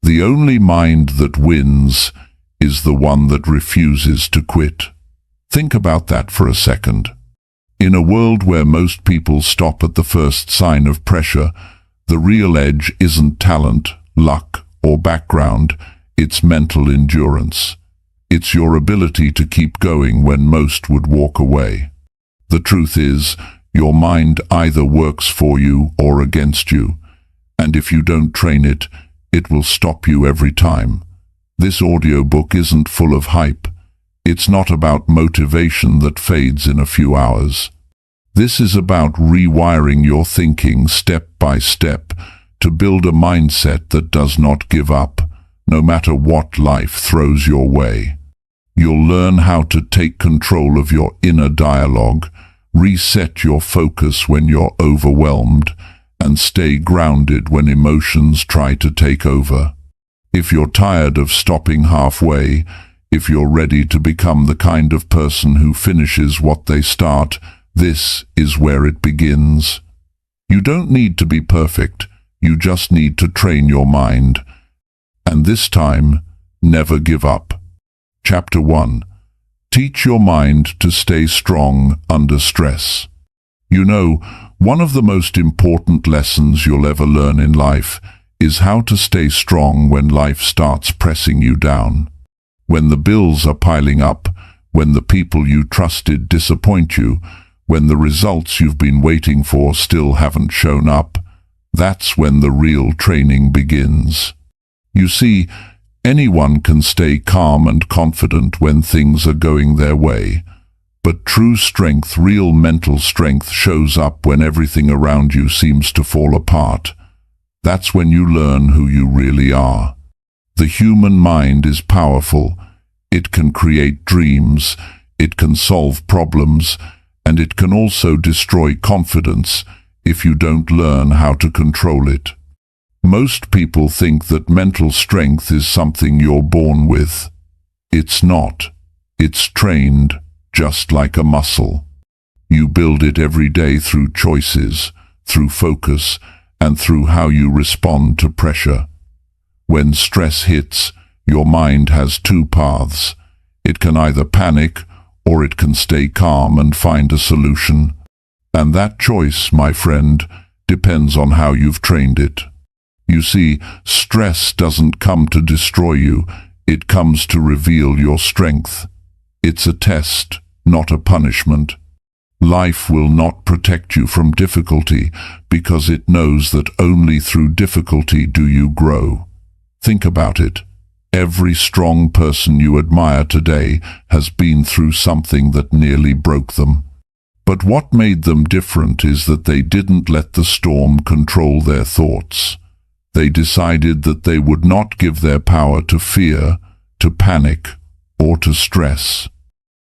The only mind that wins is the one that refuses to quit. Think about that for a second. In a world where most people stop at the first sign of pressure, the real edge isn't talent, luck, or background, it's mental endurance. It's your ability to keep going when most would walk away. The truth is, your mind either works for you or against you, and if you don't train it, it will stop you every time. This audiobook isn't full of hype. It's not about motivation that fades in a few hours. This is about rewiring your thinking step by step to build a mindset that does not give up, no matter what life throws your way. You'll learn how to take control of your inner dialogue, reset your focus when you're overwhelmed, and stay grounded when emotions try to take over. If you're tired of stopping halfway, if you're ready to become the kind of person who finishes what they start, this is where it begins. You don't need to be perfect, you just need to train your mind. And this time, never give up. Chapter 1. Teach your mind to stay strong under stress. You know, one of the most important lessons you'll ever learn in life is how to stay strong when life starts pressing you down. When the bills are piling up, when the people you trusted disappoint you, when the results you've been waiting for still haven't shown up, that's when the real training begins. You see, anyone can stay calm and confident when things are going their way, but true strength, real mental strength, shows up when everything around you seems to fall apart. That's when you learn who you really are. The human mind is powerful. It can create dreams, it can solve problems, and it can also destroy confidence if you don't learn how to control it. Most people think that mental strength is something you're born with. It's not. It's trained, just like a muscle. You build it every day through choices, through focus, and through how you respond to pressure. When stress hits, your mind has two paths. It can either panic, or it can stay calm and find a solution. And that choice, my friend, depends on how you've trained it. You see, stress doesn't come to destroy you, it comes to reveal your strength. It's a test, not a punishment. Life will not protect you from difficulty because it knows that only through difficulty do you grow. Think about it. Every strong person you admire today has been through something that nearly broke them. But what made them different is that they didn't let the storm control their thoughts. They decided that they would not give their power to fear, to panic, or to stress.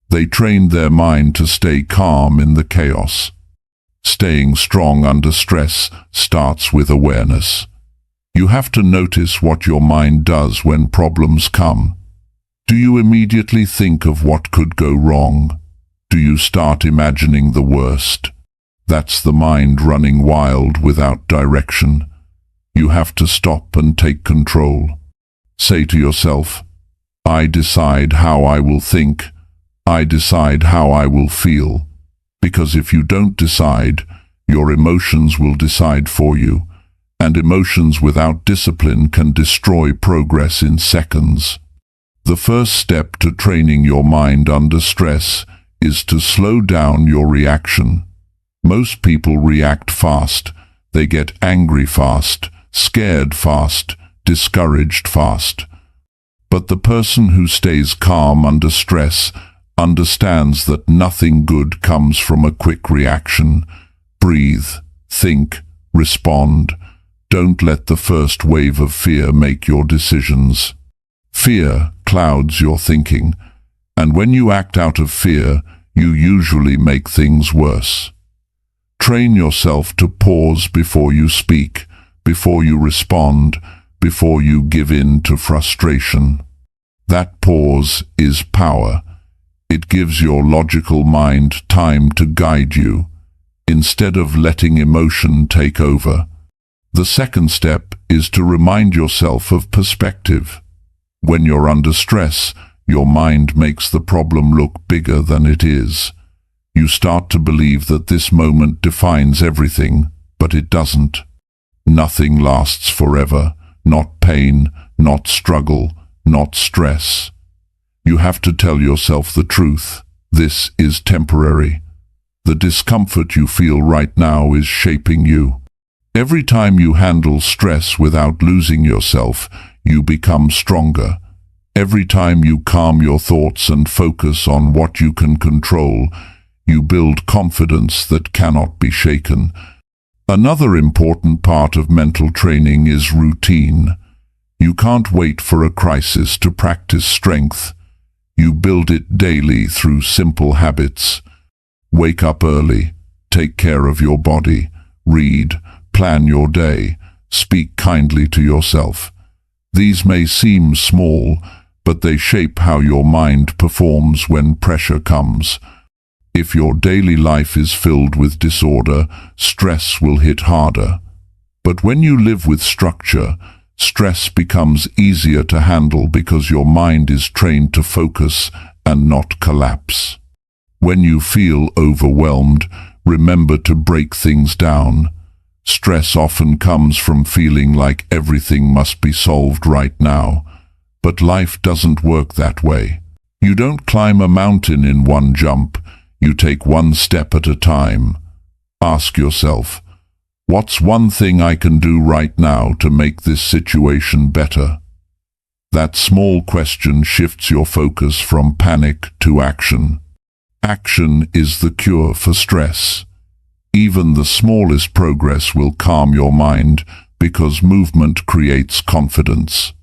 They trained their mind to stay calm in the chaos. Staying strong under stress starts with awareness. You have to notice what your mind does when problems come. Do you immediately think of what could go wrong? Do you start imagining the worst? That's the mind running wild without direction. You have to stop and take control. Say to yourself, I decide how I will think. I decide how I will feel. Because if you don't decide, your emotions will decide for you. And emotions without discipline can destroy progress in seconds. The first step to training your mind under stress is to slow down your reaction. Most people react fast. They get angry fast, scared fast, discouraged fast. But the person who stays calm under stress understands that nothing good comes from a quick reaction. Breathe, think, respond. Don't let the first wave of fear make your decisions. Fear clouds your thinking, and when you act out of fear, you usually make things worse. Train yourself to pause before you speak, before you respond, before you give in to frustration. That pause is power. It gives your logical mind time to guide you, instead of letting emotion take over. The second step is to remind yourself of perspective. When you're under stress, your mind makes the problem look bigger than it is. You start to believe that this moment defines everything, but it doesn't. Nothing lasts forever, not pain, not struggle, not stress. You have to tell yourself the truth. This is temporary. The discomfort you feel right now is shaping you. Every time you handle stress without losing yourself, you become stronger. Every time you calm your thoughts and focus on what you can control, you build confidence that cannot be shaken. Another important part of mental training is routine. You can't wait for a crisis to practice strength. You build it daily through simple habits. Wake up early, take care of your body, read, plan your day, speak kindly to yourself. These may seem small, but they shape how your mind performs when pressure comes. If your daily life is filled with disorder, stress will hit harder. But when you live with structure, stress becomes easier to handle because your mind is trained to focus and not collapse. When you feel overwhelmed, remember to break things down. Stress often comes from feeling like everything must be solved right now. But life doesn't work that way. You don't climb a mountain in one jump. You take one step at a time. Ask yourself, what's one thing I can do right now to make this situation better? That small question shifts your focus from panic to action. Action is the cure for stress. Even the smallest progress will calm your mind because movement creates confidence.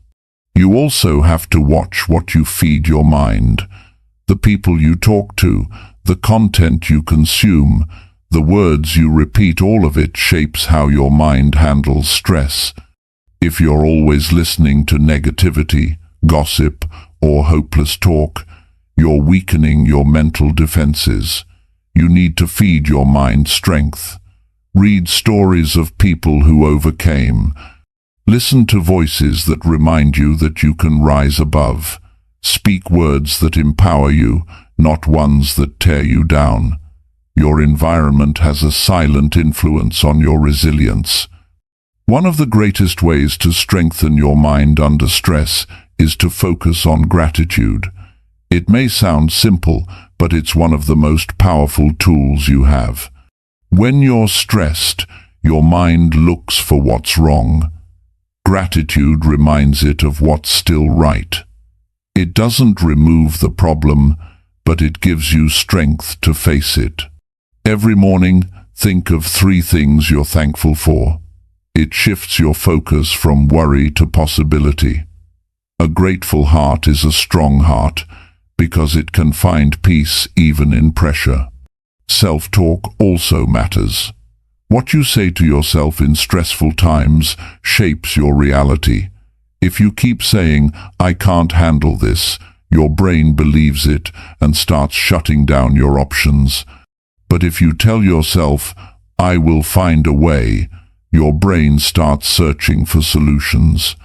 You also have to watch what you feed your mind. The people you talk to, the content you consume, the words you repeat, all of it shapes how your mind handles stress. If you're always listening to negativity, gossip, or hopeless talk, you're weakening your mental defenses. You need to feed your mind strength. Read stories of people who overcame. Listen to voices that remind you that you can rise above. Speak words that empower you, not ones that tear you down. Your environment has a silent influence on your resilience. One of the greatest ways to strengthen your mind under stress is to focus on gratitude. It may sound simple, but it's one of the most powerful tools you have. When you're stressed, your mind looks for what's wrong. Gratitude reminds it of what's still right. It doesn't remove the problem, but it gives you strength to face it. Every morning, think of 3 things you're thankful for. It shifts your focus from worry to possibility. A grateful heart is a strong heart because it can find peace even in pressure. Self-talk also matters. What you say to yourself in stressful times shapes your reality. If you keep saying, "I can't handle this," your brain believes it and starts shutting down your options. But if you tell yourself, "I will find a way," your brain starts searching for solutions.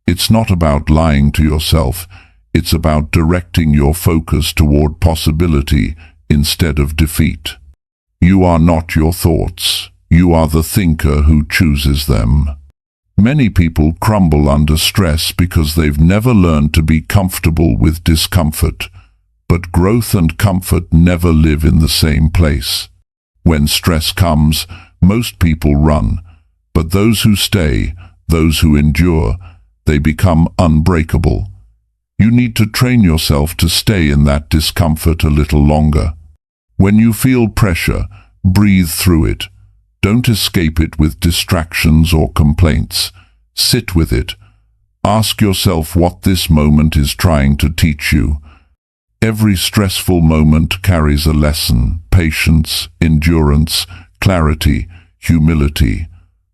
It's not about lying to yourself. It's about directing your focus toward possibility instead of defeat. You are not your thoughts. You are the thinker who chooses them. Many people crumble under stress because they've never learned to be comfortable with discomfort. But growth and comfort never live in the same place. When stress comes, most people run. But those who stay, those who endure, they become unbreakable. You need to train yourself to stay in that discomfort a little longer. When you feel pressure, breathe through it. Don't escape it with distractions or complaints. Sit with it. Ask yourself what this moment is trying to teach you. Every stressful moment carries a lesson: patience, endurance, clarity, humility.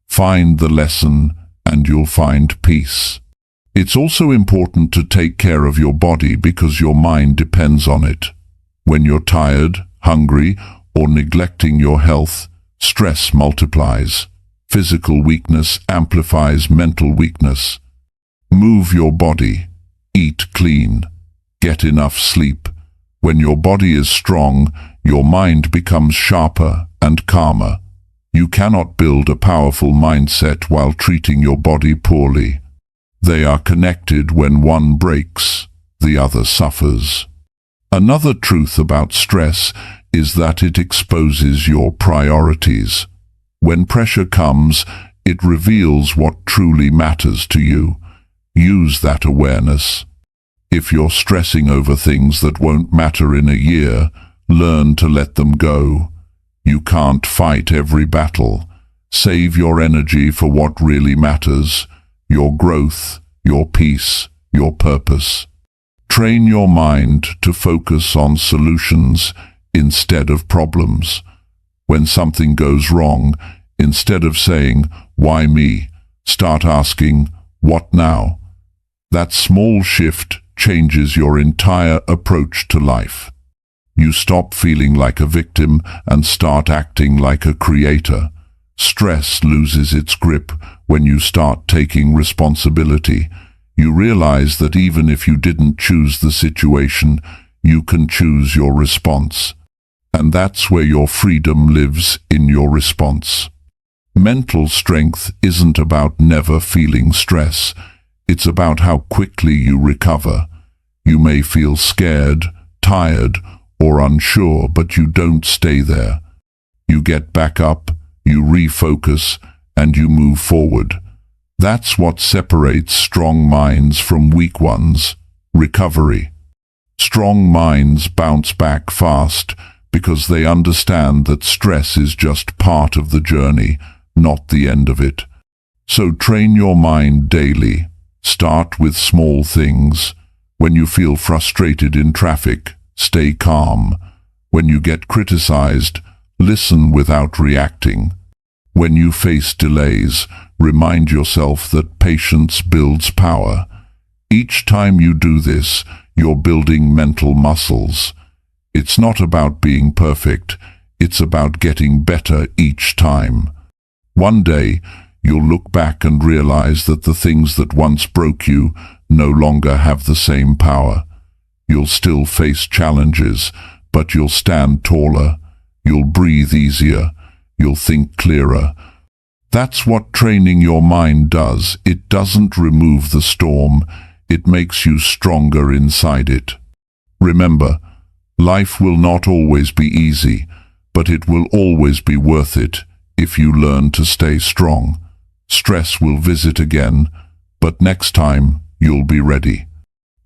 Find the lesson and you'll find peace. It's also important to take care of your body because your mind depends on it. When you're tired, hungry, or neglecting your health, stress multiplies. Physical weakness amplifies mental weakness. Move your body. Eat clean. Get enough sleep. When your body is strong, your mind becomes sharper and calmer. You cannot build a powerful mindset while treating your body poorly. They are connected. When one breaks, the other suffers. Another truth about stress is that it exposes your priorities. When pressure comes, it reveals what truly matters to you. Use that awareness. If you're stressing over things that won't matter in a year, learn to let them go. You can't fight every battle. Save your energy for what really matters: your growth, your peace, your purpose. Train your mind to focus on solutions instead of problems. When something goes wrong, instead of saying, "Why me?" start asking, "What now?" That small shift changes your entire approach to life. You stop feeling like a victim and start acting like a creator. Stress loses its grip when you start taking responsibility. You realize that even if you didn't choose the situation, you can choose your response. And that's where your freedom lives, in your response. Mental strength isn't about never feeling stress. It's about how quickly you recover. You may feel scared, tired, or unsure, but you don't stay there. You get back up, you refocus, and you move forward. That's what separates strong minds from weak ones: recovery. Strong minds bounce back fast because they understand that stress is just part of the journey, not the end of it. So train your mind daily. Start with small things. When you feel frustrated in traffic, stay calm. When you get criticized, listen without reacting. When you face delays, remind yourself that patience builds power. Each time you do this, you're building mental muscles. It's not about being perfect, it's about getting better each time. One day, you'll look back and realize that the things that once broke you no longer have the same power. You'll still face challenges, but you'll stand taller. You'll breathe easier. You'll think clearer. That's what training your mind does. It doesn't remove the storm. It makes you stronger inside it. Remember, life will not always be easy, but it will always be worth it if you learn to stay strong. Stress will visit again, but next time you'll be ready.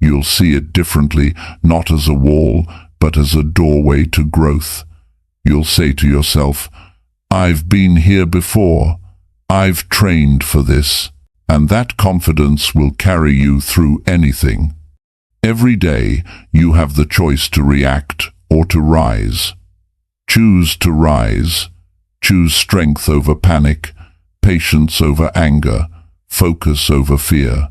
You'll see it differently, not as a wall, but as a doorway to growth. You'll say to yourself, "I've been here before. I've trained for this." And that confidence will carry you through anything. Every day, you have the choice to react or to rise. Choose to rise. Choose strength over panic, patience over anger, focus over fear.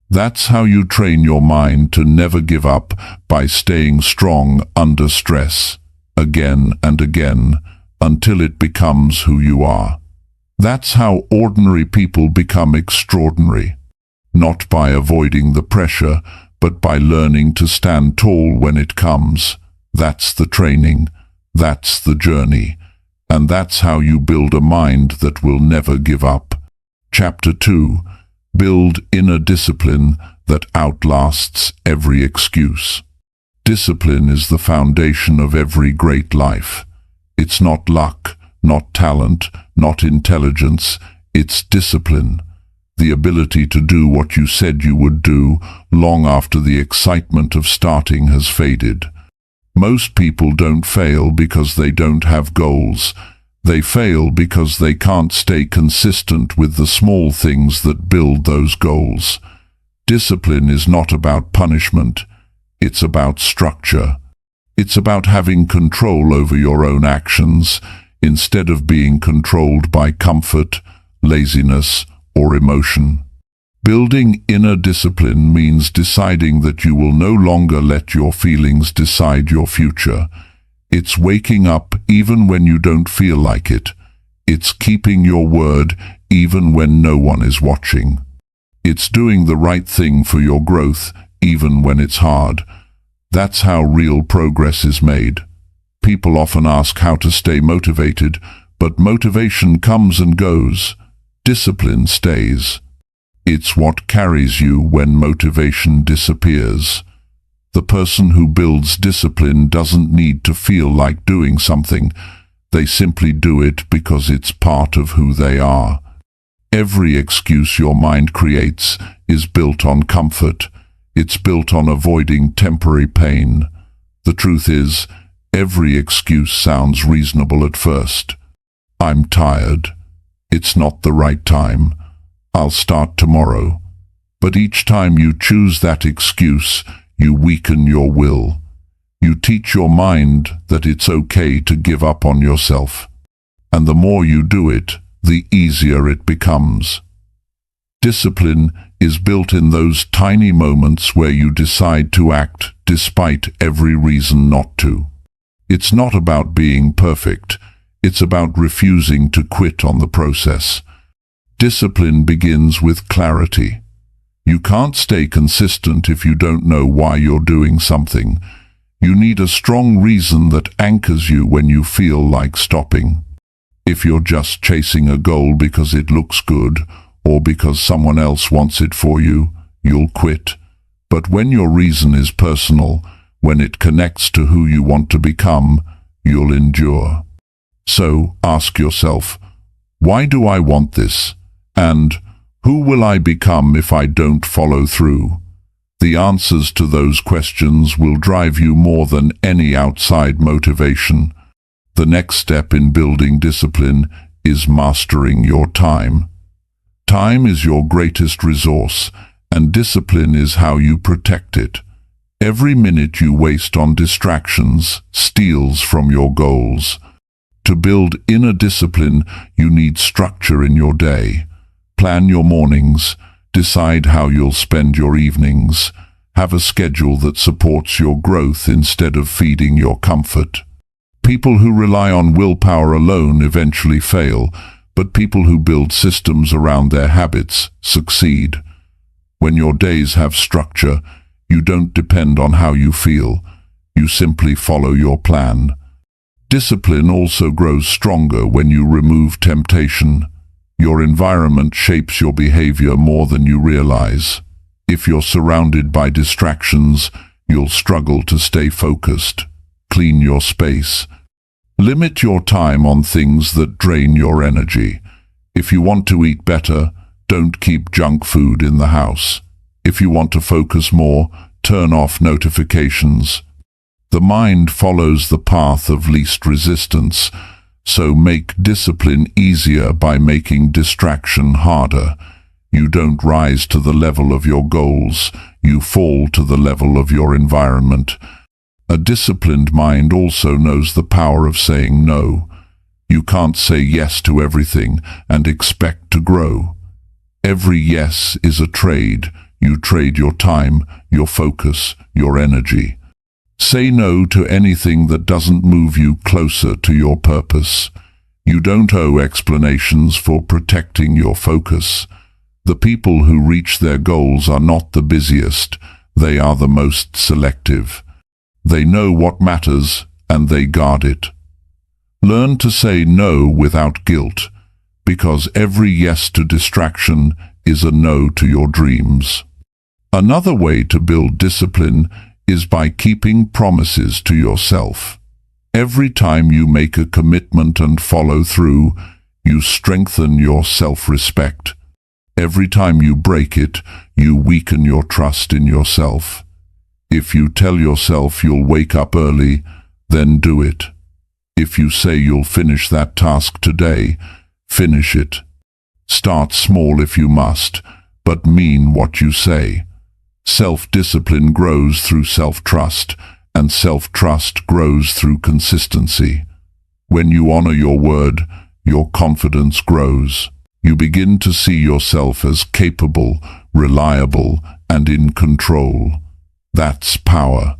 That's how you train your mind to never give up, by staying strong under stress, again and again, until it becomes who you are. That's how ordinary people become extraordinary. Not by avoiding the pressure, but by learning to stand tall when it comes. That's the training. That's the journey. And that's how you build a mind that will never give up. Chapter 2. Build inner discipline that outlasts every excuse. Discipline is the foundation of every great life. It's not luck, not talent, not intelligence. It's discipline. The ability to do what you said you would do long after the excitement of starting has faded. Most people don't fail because they don't have goals. They fail because they can't stay consistent with the small things that build those goals. Discipline is not about punishment. It's about structure. It's about having control over your own actions instead of being controlled by comfort, laziness, or emotion. Building inner discipline means deciding that you will no longer let your feelings decide your future. It's waking up even when you don't feel like it. It's keeping your word even when no one is watching. It's doing the right thing for your growth even when it's hard. That's how real progress is made. People often ask how to stay motivated, but motivation comes and goes. Discipline stays. It's what carries you when motivation disappears. The person who builds discipline doesn't need to feel like doing something. They simply do it because it's part of who they are. Every excuse your mind creates is built on comfort. It's built on avoiding temporary pain. The truth is, every excuse sounds reasonable at first. I'm tired. It's not the right time. I'll start tomorrow. But each time you choose that excuse, you weaken your will. You teach your mind that it's okay to give up on yourself. And the more you do it, the easier it becomes. Discipline is built in those tiny moments where you decide to act despite every reason not to. It's not about being perfect. It's about refusing to quit on the process. Discipline begins with clarity. You can't stay consistent if you don't know why you're doing something. You need a strong reason that anchors you when you feel like stopping. If you're just chasing a goal because it looks good, or because someone else wants it for you, you'll quit. But when your reason is personal, when it connects to who you want to become, you'll endure. So ask yourself, why do I want this? And who will I become if I don't follow through? The answers to those questions will drive you more than any outside motivation. The next step in building discipline is mastering your time. Time is your greatest resource, and discipline is how you protect it. Every minute you waste on distractions steals from your goals. To build inner discipline, you need structure in your day. Plan your mornings. Decide how you'll spend your evenings. Have a schedule that supports your growth instead of feeding your comfort. People who rely on willpower alone eventually fail, but people who build systems around their habits succeed. When your days have structure, you don't depend on how you feel. You simply follow your plan. Discipline also grows stronger when you remove temptation. Your environment shapes your behavior more than you realize. If you're surrounded by distractions, you'll struggle to stay focused. Clean your space. Limit your time on things that drain your energy. If you want to eat better, don't keep junk food in the house. If you want to focus more, turn off notifications. The mind follows the path of least resistance, so make discipline easier by making distraction harder. You don't rise to the level of your goals, you fall to the level of your environment. A disciplined mind also knows the power of saying no. You can't say yes to everything and expect to grow. Every yes is a trade. You trade your time, your focus, your energy. Say no to anything that doesn't move you closer to your purpose. You don't owe explanations for protecting your focus. The people who reach their goals are not the busiest, they are the most selective. They know what matters, and they guard it. Learn to say no without guilt, because every yes to distraction is a no to your dreams. Another way to build discipline is by keeping promises to yourself. Every time you make a commitment and follow through, you strengthen your self-respect. Every time you break it, you weaken your trust in yourself. If you tell yourself you'll wake up early, then do it. If you say you'll finish that task today, finish it. Start small if you must, but mean what you say. Self-discipline grows through self-trust, and self-trust grows through consistency. When you honor your word, your confidence grows. You begin to see yourself as capable, reliable, and in control. That's power.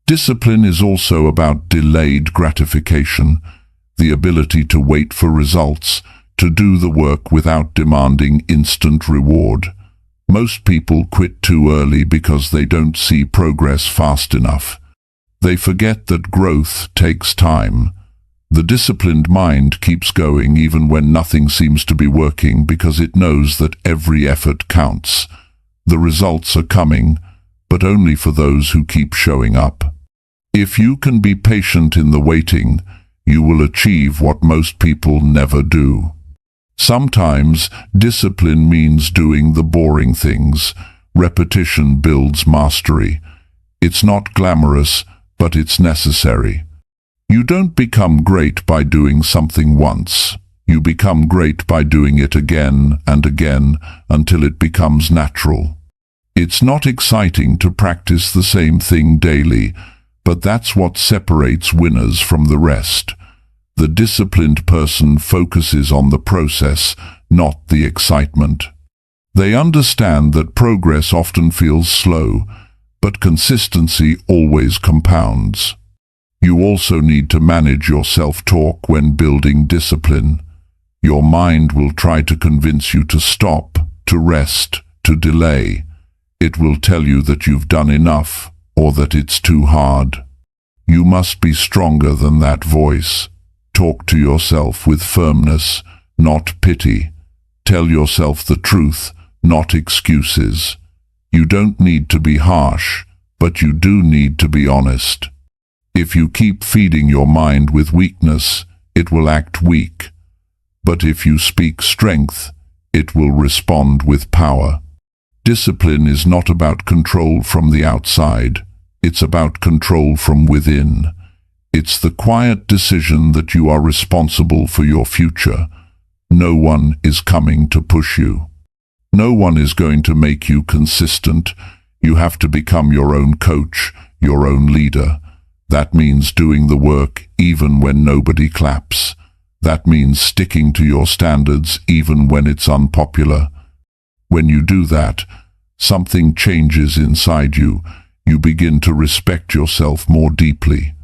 Discipline is also about delayed gratification. the ability to wait for results, to do the work without demanding instant reward. Most people quit too early because they don't see progress fast enough. They forget that growth takes time. The disciplined mind keeps going even when nothing seems to be working because it knows that every effort counts. The results are coming, but only for those who keep showing up. If you can be patient in the waiting, you will achieve what most people never do. Sometimes discipline means doing the boring things. Repetition builds mastery. It's not glamorous, but it's necessary. You don't become great by doing something once. You become great by doing it again and again until it becomes natural. It's not exciting to practice the same thing daily, but that's what separates winners from the rest. The disciplined person focuses on the process, not the excitement. They understand that progress often feels slow, but consistency always compounds. You also need to manage your self-talk when building discipline. Your mind will try to convince you to stop, to rest, to delay. It will tell you that you've done enough, or that it's too hard. You must be stronger than that voice. Talk to yourself with firmness, not pity. Tell yourself the truth, not excuses. You don't need to be harsh, but you do need to be honest. If you keep feeding your mind with weakness, it will act weak. But if you speak strength, it will respond with power. Discipline is not about control from the outside. It's about control from within. It's the quiet decision that you are responsible for your future. No one is coming to push you. No one is going to make you consistent. You have to become your own coach, your own leader. That means doing the work even when nobody claps. That means sticking to your standards even when it's unpopular. When you do that, something changes inside you. You begin to respect yourself more deeply.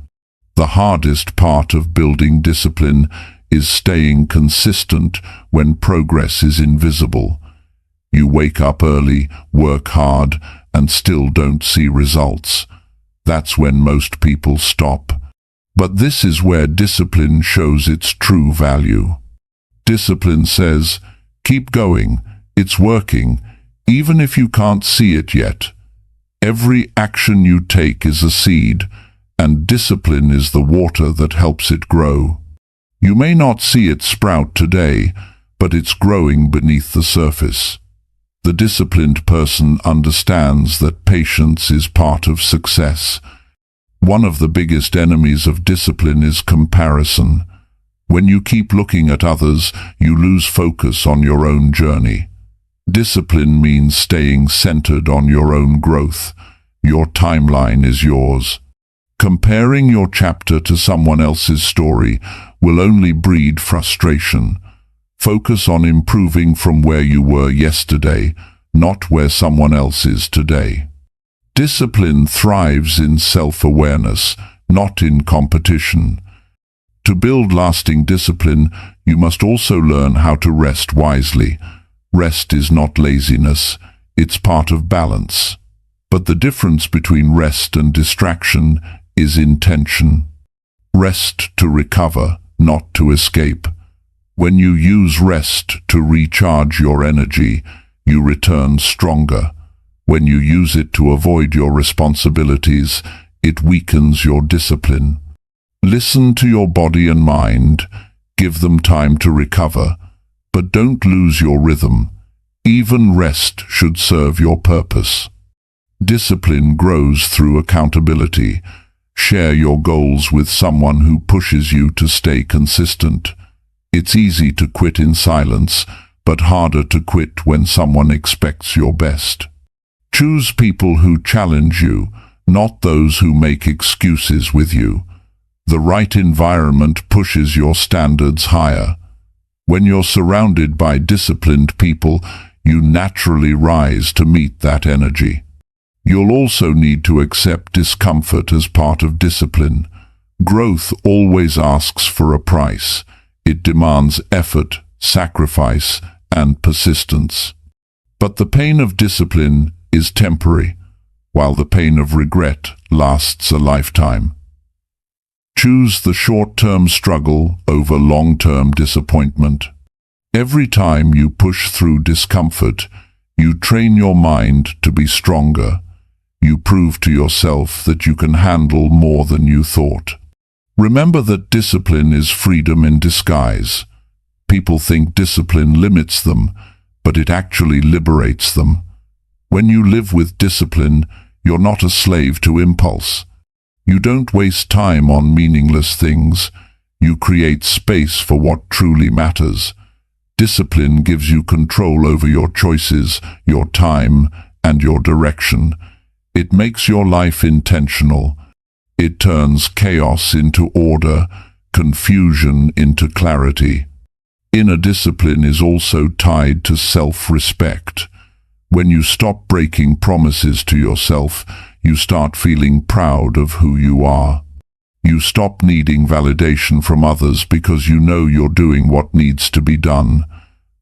The hardest part of building discipline is staying consistent when progress is invisible. You wake up early, work hard, and still don't see results. That's when most people stop. But this is where discipline shows its true value. Discipline says, keep going, it's working, even if you can't see it yet. Every action you take is a seed, and discipline is the water that helps it grow. You may not see it sprout today, but it's growing beneath the surface. The disciplined person understands that patience is part of success. One of the biggest enemies of discipline is comparison. When you keep looking at others, you lose focus on your own journey. Discipline means staying centered on your own growth. Your timeline is yours. Comparing your chapter to someone else's story will only breed frustration. Focus on improving from where you were yesterday, not where someone else is today. Discipline thrives in self-awareness, not in competition. To build lasting discipline, you must also learn how to rest wisely. Rest is not laziness, it's part of balance. But the difference between rest and distraction is intention. Rest to recover, not to escape. When you use rest to recharge your energy, you return stronger. When you use it to avoid your responsibilities, it weakens your discipline. Listen to your body and mind. Give them time to recover. But don't lose your rhythm. Even rest should serve your purpose. Discipline grows through accountability. Share your goals with someone who pushes you to stay consistent. It's easy to quit in silence, but harder to quit when someone expects your best. Choose people who challenge you, not those who make excuses with you. The right environment pushes your standards higher. When you're surrounded by disciplined people, you naturally rise to meet that energy. You'll also need to accept discomfort as part of discipline. Growth always asks for a price. It demands effort, sacrifice, and persistence. But the pain of discipline is temporary, while the pain of regret lasts a lifetime. Choose the short-term struggle over long-term disappointment. Every time you push through discomfort, you train your mind to be stronger. You prove to yourself that you can handle more than you thought. Remember that discipline is freedom in disguise. People think discipline limits them, but it actually liberates them. When you live with discipline, you're not a slave to impulse. You don't waste time on meaningless things. You create space for what truly matters. Discipline gives you control over your choices, your time, and your direction. It makes your life intentional. It turns chaos into order, confusion into clarity. Inner discipline is also tied to self-respect. When you stop breaking promises to yourself, you start feeling proud of who you are. You stop needing validation from others because you know you're doing what needs to be done.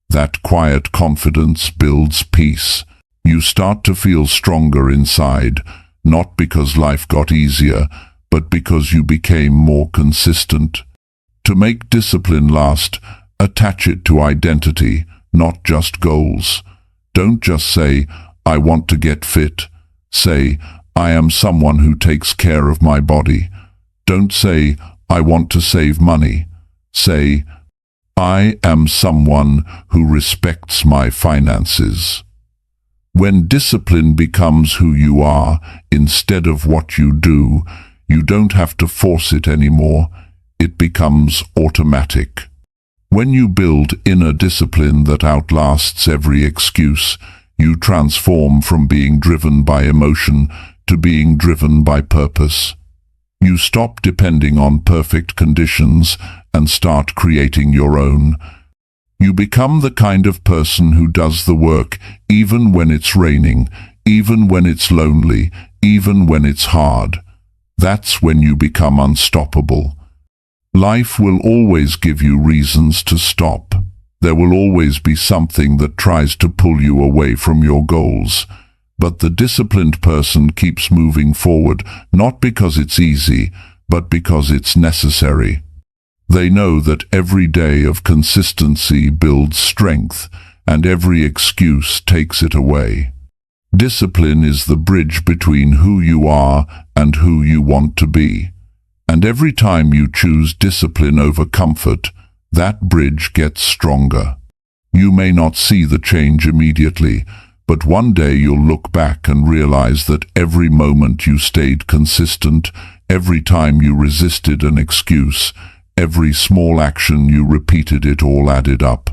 That quiet confidence builds peace. You start to feel stronger inside, not because life got easier, but because you became more consistent. To make discipline last, attach it to identity, not just goals. Don't just say, "I want to get fit." Say, "I am someone who takes care of my body." Don't say, "I want to save money." Say, "I am someone who respects my finances." When discipline becomes who you are instead of what you do, you don't have to force it anymore. It becomes automatic. When you build inner discipline that outlasts every excuse, you transform from being driven by emotion to being driven by purpose. You stop depending on perfect conditions and start creating your own. You become the kind of person who does the work even when it's raining, even when it's lonely, even when it's hard. That's when you become unstoppable. Life will always give you reasons to stop. There will always be something that tries to pull you away from your goals. But the disciplined person keeps moving forward, not because it's easy, but because it's necessary. They know that every day of consistency builds strength, and every excuse takes it away. Discipline is the bridge between who you are and who you want to be. And every time you choose discipline over comfort, that bridge gets stronger. You may not see the change immediately, but one day you'll look back and realize that every moment you stayed consistent, every time you resisted an excuse, every small action you repeated, it all added up.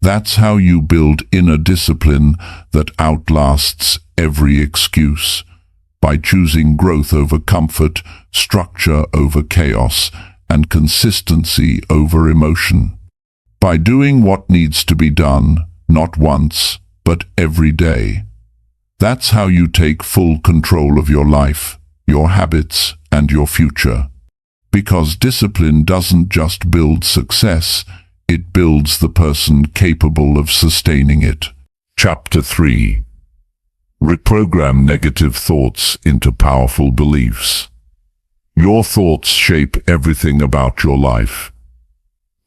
That's how you build inner discipline that outlasts every excuse. By choosing growth over comfort, structure over chaos, and consistency over emotion. By doing what needs to be done, not once, but every day. That's how you take full control of your life, your habits, and your future. Because discipline doesn't just build success, it builds the person capable of sustaining it. Chapter 3. Reprogram negative thoughts into powerful beliefs. Your thoughts shape everything about your life.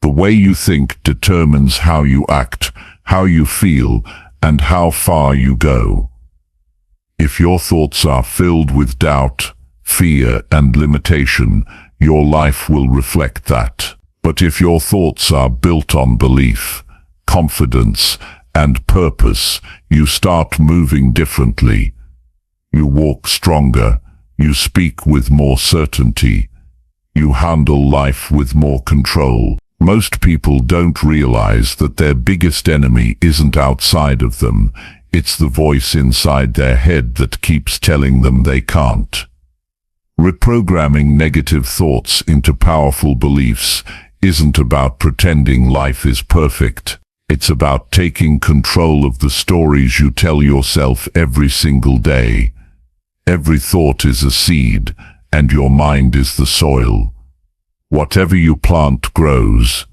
The way you think determines how you act, how you feel, and how far you go. If your thoughts are filled with doubt, fear, and limitation, your life will reflect that. But if your thoughts are built on belief, confidence, and purpose, you start moving differently. You walk stronger, you speak with more certainty, you handle life with more control. Most people don't realize that their biggest enemy isn't outside of them, it's the voice inside their head that keeps telling them they can't. Reprogramming negative thoughts into powerful beliefs isn't about pretending life is perfect. It's about taking control of the stories you tell yourself every single day. Every thought is a seed, and your mind is the soil. Whatever you plant grows.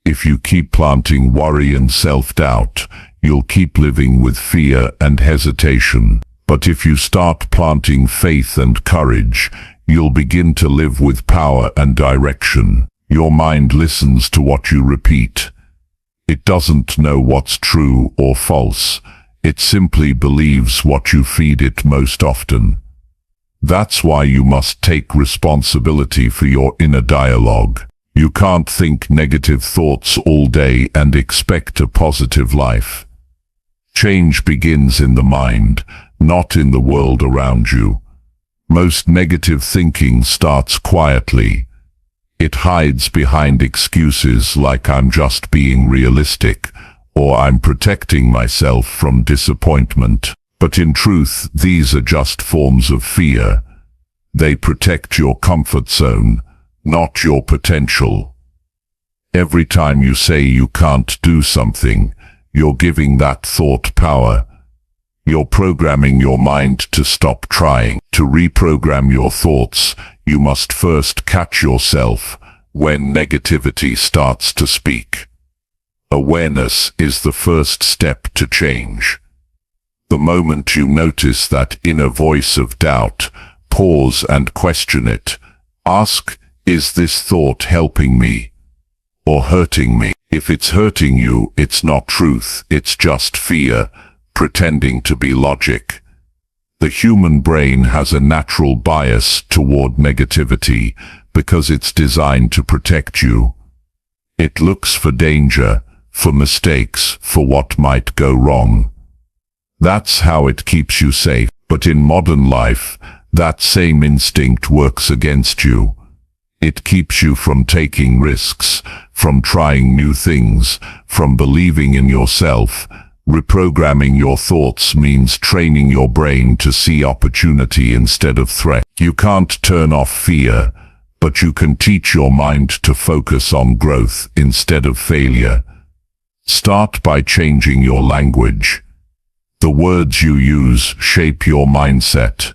If you keep planting worry and self-doubt, you'll keep living with fear and hesitation. But if you start planting faith and courage, you'll begin to live with power and direction. Your mind listens to what you repeat. It doesn't know what's true or false. It simply believes what you feed it most often. That's why you must take responsibility for your inner dialogue. You can't think negative thoughts all day and expect a positive life. Change begins in the mind, not in the world around you. Most negative thinking starts quietly. It hides behind excuses like I'm just being realistic, or I'm protecting myself from disappointment. But in truth, these are just forms of fear. They protect your comfort zone, not your potential. Every time you say you can't do something, you're giving that thought power. You're programming your mind to stop trying. To reprogram your thoughts, you must first catch yourself when negativity starts to speak. Awareness is the first step to change. The moment you notice that inner voice of doubt, pause and question it. Ask, is this thought helping me or hurting me? If it's hurting you, it's not truth, it's just fear, pretending to be logic. The human brain has a natural bias toward negativity because it's designed to protect you. It looks for danger, for mistakes, for what might go wrong. That's how it keeps you safe. But in modern life, that same instinct works against you. It keeps you from taking risks, from trying new things, from believing in yourself. Reprogramming your thoughts means training your brain to see opportunity instead of threat. You can't turn off fear, but you can teach your mind to focus on growth instead of failure. Start by changing your language. The words you use shape your mindset.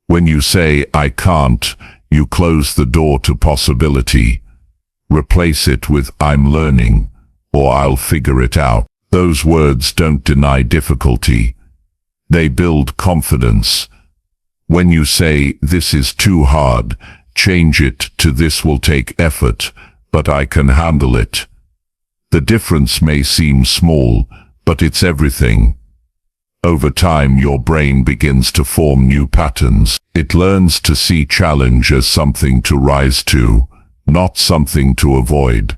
When you say, I can't, you close the door to possibility. Replace it with, I'm learning, or I'll figure it out. Those words don't deny difficulty. They build confidence. When you say, this is too hard, change it to this will take effort, but I can handle it. The difference may seem small, but it's everything. Over time, your brain begins to form new patterns. It learns to see challenge as something to rise to, not something to avoid.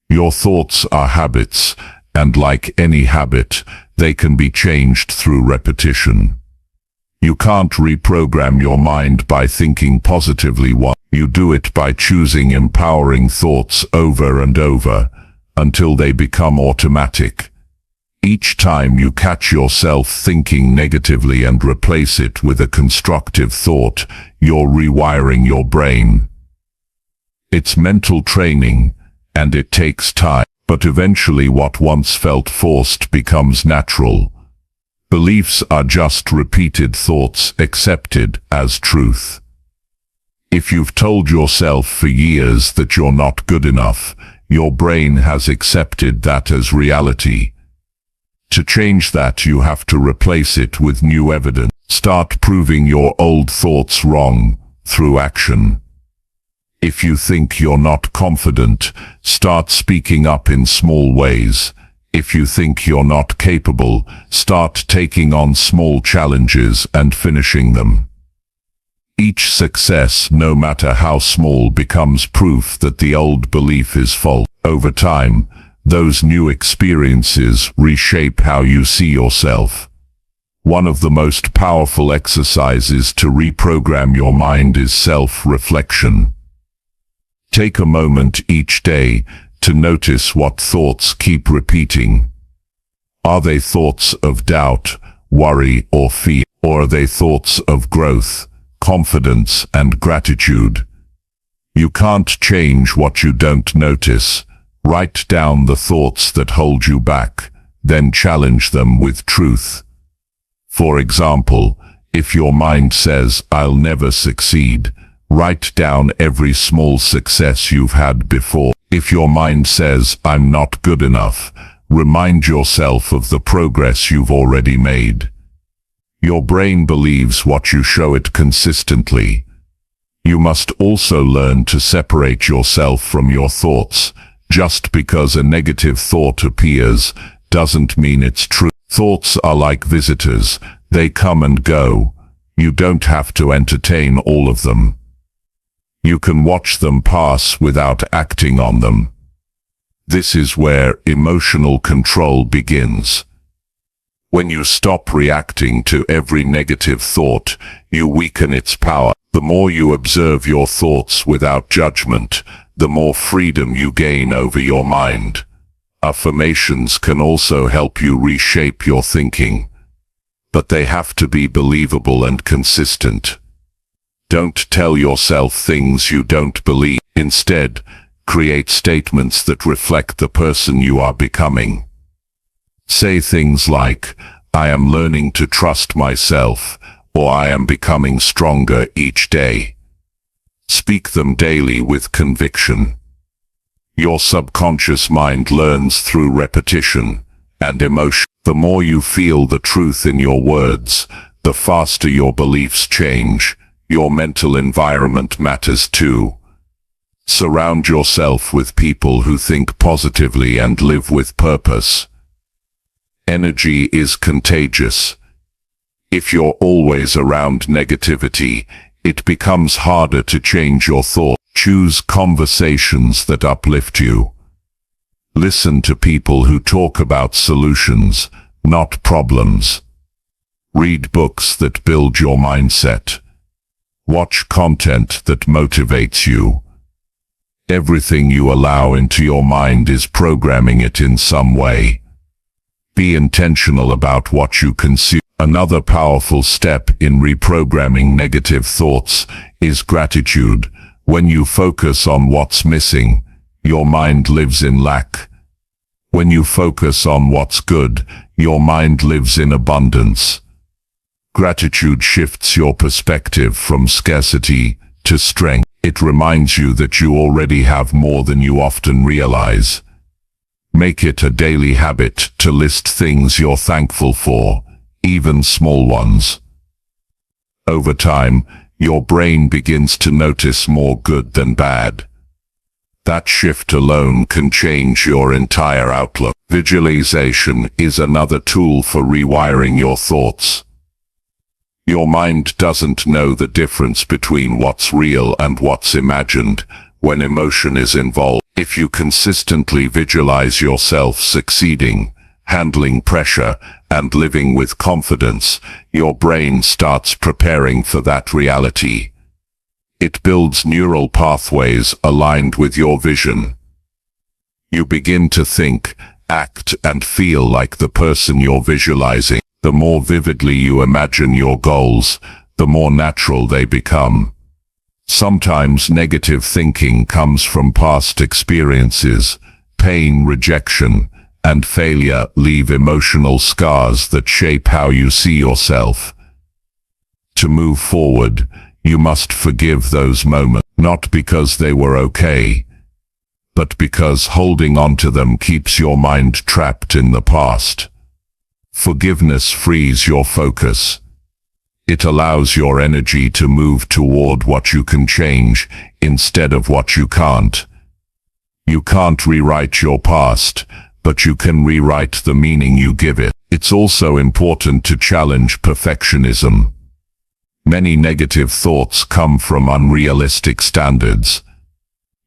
Your thoughts are habits, and like any habit, they can be changed through repetition. You can't reprogram your mind by thinking positively once. You do it by choosing empowering thoughts over and over, until they become automatic. Each time you catch yourself thinking negatively and replace it with a constructive thought, you're rewiring your brain. It's mental training, and it takes time, but eventually what once felt forced becomes natural. Beliefs are just repeated thoughts accepted as truth. If you've told yourself for years that you're not good enough, your brain has accepted that as reality. To change that, you have to replace it with new evidence. Start proving your old thoughts wrong through action. If you think you're not confident, start speaking up in small ways. If you think you're not capable, start taking on small challenges and finishing them. Each success, no matter how small, becomes proof that the old belief is false. Over time, those new experiences reshape how you see yourself. One of the most powerful exercises to reprogram your mind is self-reflection. Take a moment each day to notice what thoughts keep repeating. Are they thoughts of doubt, worry, or fear? Or are they thoughts of growth, confidence, and gratitude? You can't change what you don't notice. Write down the thoughts that hold you back, then challenge them with truth. For example, if your mind says, I'll never succeed, Write down every small success you've had before. If your mind says, "I'm not good enough," remind yourself of the progress you've already made. Your brain believes what you show it consistently. You must also learn to separate yourself from your thoughts. Just because a negative thought appears doesn't mean it's true. Thoughts are like visitors. They come and go. You don't have to entertain all of them. You can watch them pass without acting on them. This is where emotional control begins. When you stop reacting to every negative thought, you weaken its power. The more you observe your thoughts without judgment, the more freedom you gain over your mind. Affirmations can also help you reshape your thinking, but they have to be believable and consistent. Don't tell yourself things you don't believe. Instead, create statements that reflect the person you are becoming. Say things like, "I am learning to trust myself," or "I am becoming stronger each day." Speak them daily with conviction. Your subconscious mind learns through repetition and emotion. The more you feel the truth in your words, the faster your beliefs change. Your mental environment matters too. Surround yourself with people who think positively and live with purpose. Energy is contagious. If you're always around negativity, it becomes harder to change your thoughts. Choose conversations that uplift you. Listen to people who talk about solutions, not problems. Read books that build your mindset. Watch content that motivates you. Everything you allow into your mind is programming it in some way. Be intentional about what you consume. Another powerful step in reprogramming negative thoughts is gratitude. When you focus on what's missing, your mind lives in lack. When you focus on what's good, your mind lives in abundance. Gratitude shifts your perspective from scarcity to strength. It reminds you that you already have more than you often realize. Make it a daily habit to list things you're thankful for, even small ones. Over time, your brain begins to notice more good than bad. That shift alone can change your entire outlook. Visualization is another tool for rewiring your thoughts. Your mind doesn't know the difference between what's real and what's imagined when emotion is involved. If you consistently visualize yourself succeeding, handling pressure, and living with confidence, your brain starts preparing for that reality. It builds neural pathways aligned with your vision. You begin to think, act, and feel like the person you're visualizing. The more vividly you imagine your goals, the more natural they become. Sometimes negative thinking comes from past experiences. Pain, rejection, and failure leave emotional scars that shape how you see yourself. To move forward, you must forgive those moments, not because they were okay, but because holding on to them keeps your mind trapped in the past. Forgiveness frees your focus. It allows your energy to move toward what you can change instead of what you can't. You can't rewrite your past, but you can rewrite the meaning you give it. It's also important to challenge perfectionism. Many negative thoughts come from unrealistic standards.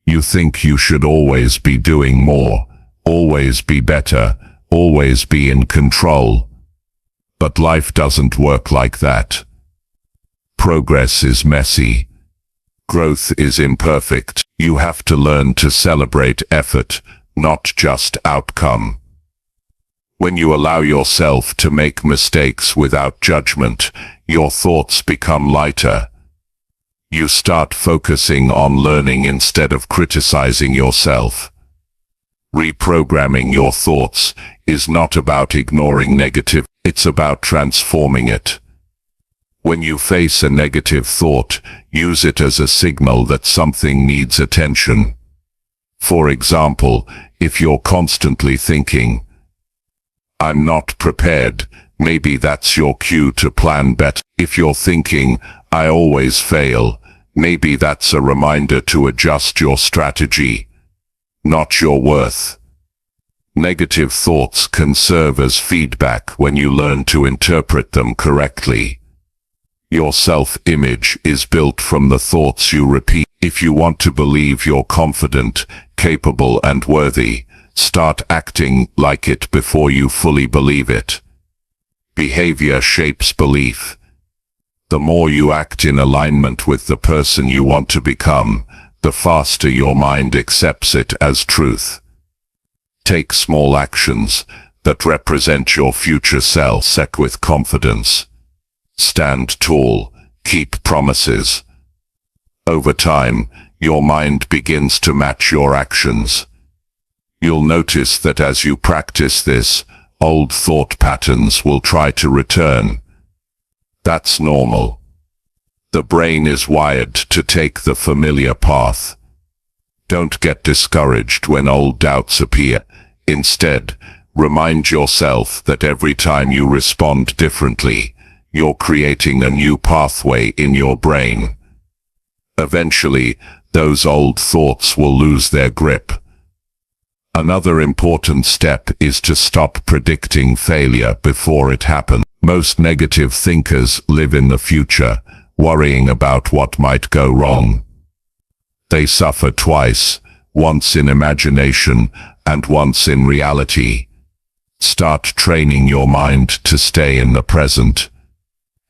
You think you should always be doing more, always be better, always be in control. But life doesn't work like that. Progress is messy. Growth is imperfect. You have to learn to celebrate effort, not just outcome. When you allow yourself to make mistakes without judgment, your thoughts become lighter. You start focusing on learning instead of criticizing yourself. Reprogramming your thoughts is not about ignoring negative, it's about transforming it. When you face a negative thought, use it as a signal that something needs attention. For example, if you're constantly thinking, "I'm not prepared," maybe that's your cue to plan better. If you're thinking, "I always fail," maybe that's a reminder to adjust your strategy, not your worth. Negative thoughts can serve as feedback when you learn to interpret them correctly. Your self-image is built from the thoughts you repeat. If you want to believe you're confident, capable and worthy, start acting like it before you fully believe it. Behavior shapes belief. The more you act in alignment with the person you want to become, the faster your mind accepts it as truth. Take small actions that represent your future self. Set with confidence. Stand tall. Keep promises. Over time, your mind begins to match your actions. You'll notice that as you practice this, old thought patterns will try to return. That's normal. The brain is wired to take the familiar path. Don't get discouraged when old doubts appear. Instead, remind yourself that every time you respond differently, you're creating a new pathway in your brain. Eventually, those old thoughts will lose their grip. Another important step is to stop predicting failure before it happens. Most negative thinkers live in the future, worrying about what might go wrong. They suffer twice, once in imagination and once in reality. Start training your mind to stay in the present.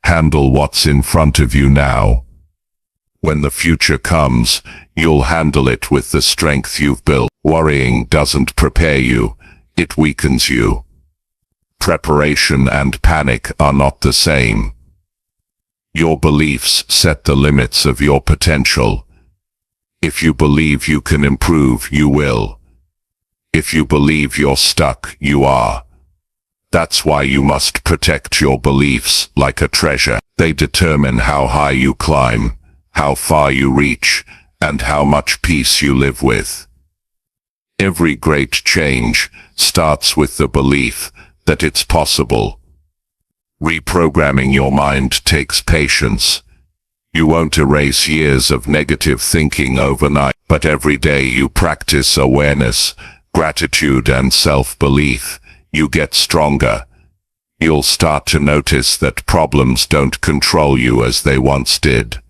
Handle what's in front of you now. When the future comes, you'll handle it with the strength you've built. Worrying doesn't prepare you, it weakens you. Preparation and panic are not the same. Your beliefs set the limits of your potential. If you believe you can improve, you will. If you believe you're stuck, you are. That's why you must protect your beliefs like a treasure. They determine how high you climb, how far you reach, and how much peace you live with. Every great change starts with the belief that it's possible. Reprogramming your mind takes patience. You won't erase years of negative thinking overnight, but every day you practice awareness, gratitude and self-belief, you get stronger. You'll start to notice that problems don't control you as they once did.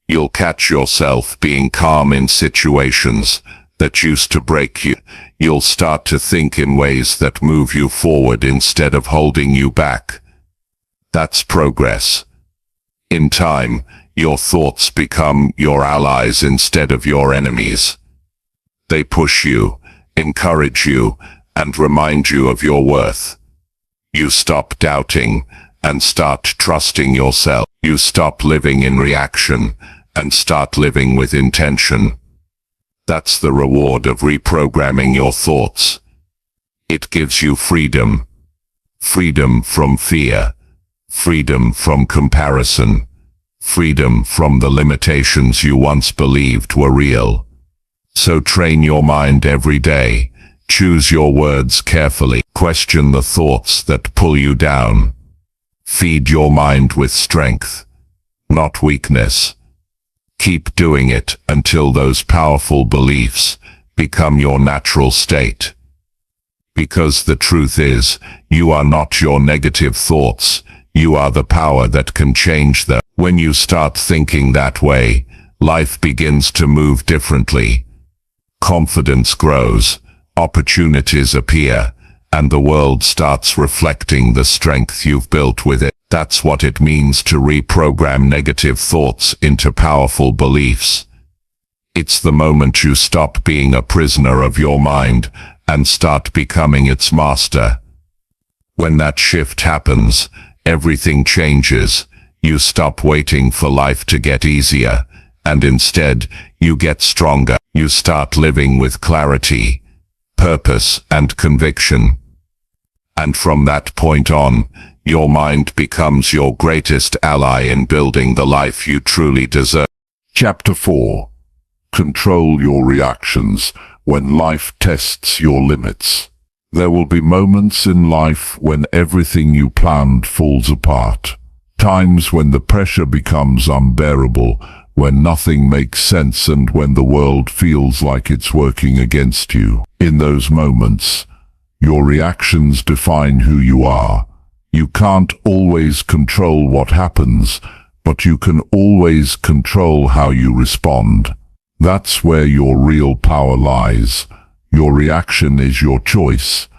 You'll catch yourself being calm in situations that used to break you. You'll start to think in ways that move you forward instead of holding you back. That's progress. In time, your thoughts become your allies instead of your enemies. They push you, encourage you, and remind you of your worth. You stop doubting and start trusting yourself. You stop living in reaction and start living with intention. That's the reward of reprogramming your thoughts. It gives you freedom. Freedom from fear. Freedom from comparison. Freedom from the limitations you once believed were real. So train your mind every day. Choose your words carefully. Question the thoughts that pull you down. Feed your mind with strength, not weakness. Keep doing it until those powerful beliefs become your natural state. Because the truth is, you are not your negative thoughts, you are the power that can change them. When you start thinking that way, life begins to move differently. Confidence grows, opportunities appear, and the world starts reflecting the strength you've built with it. That's what it means to reprogram negative thoughts into powerful beliefs. It's the moment you stop being a prisoner of your mind and start becoming its master. When that shift happens, everything changes. You stop waiting for life to get easier, and instead, you get stronger. You start living with clarity, purpose, and conviction. And from that point on, your mind becomes your greatest ally in building the life you truly deserve. Chapter 4. Control your reactions when life tests your limits. There will be moments in life when everything you planned falls apart. Times when the pressure becomes unbearable, when nothing makes sense and when the world feels like it's working against you. In those moments, your reactions define who you are. You can't always control what happens, but you can always control how you respond. That's where your real power lies. Your reaction is your choice,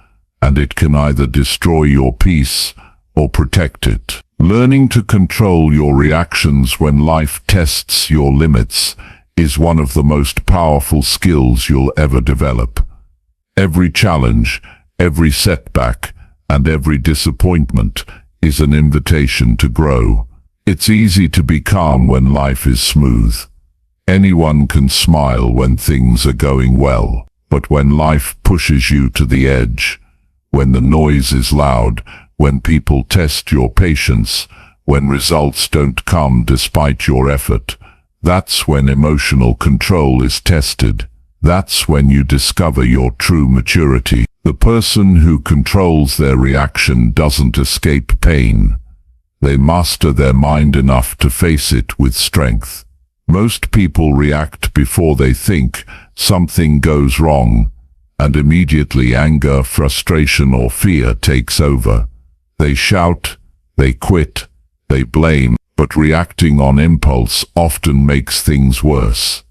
and it can either destroy your peace or protect it. Learning to control your reactions when life tests your limits is one of the most powerful skills you'll ever develop. Every challenge, every setback, and every disappointment is an invitation to grow. It's easy to be calm when life is smooth. Anyone can smile when things are going well, but when life pushes you to the edge, when the noise is loud, when people test your patience, when results don't come despite your effort, that's when emotional control is tested. That's when you discover your true maturity. The person who controls their reaction doesn't escape pain. They master their mind enough to face it with strength. Most people react before they think. Something goes wrong, and immediately anger, frustration, or fear takes over. They shout, they quit, they blame, but reacting on impulse often makes things worse.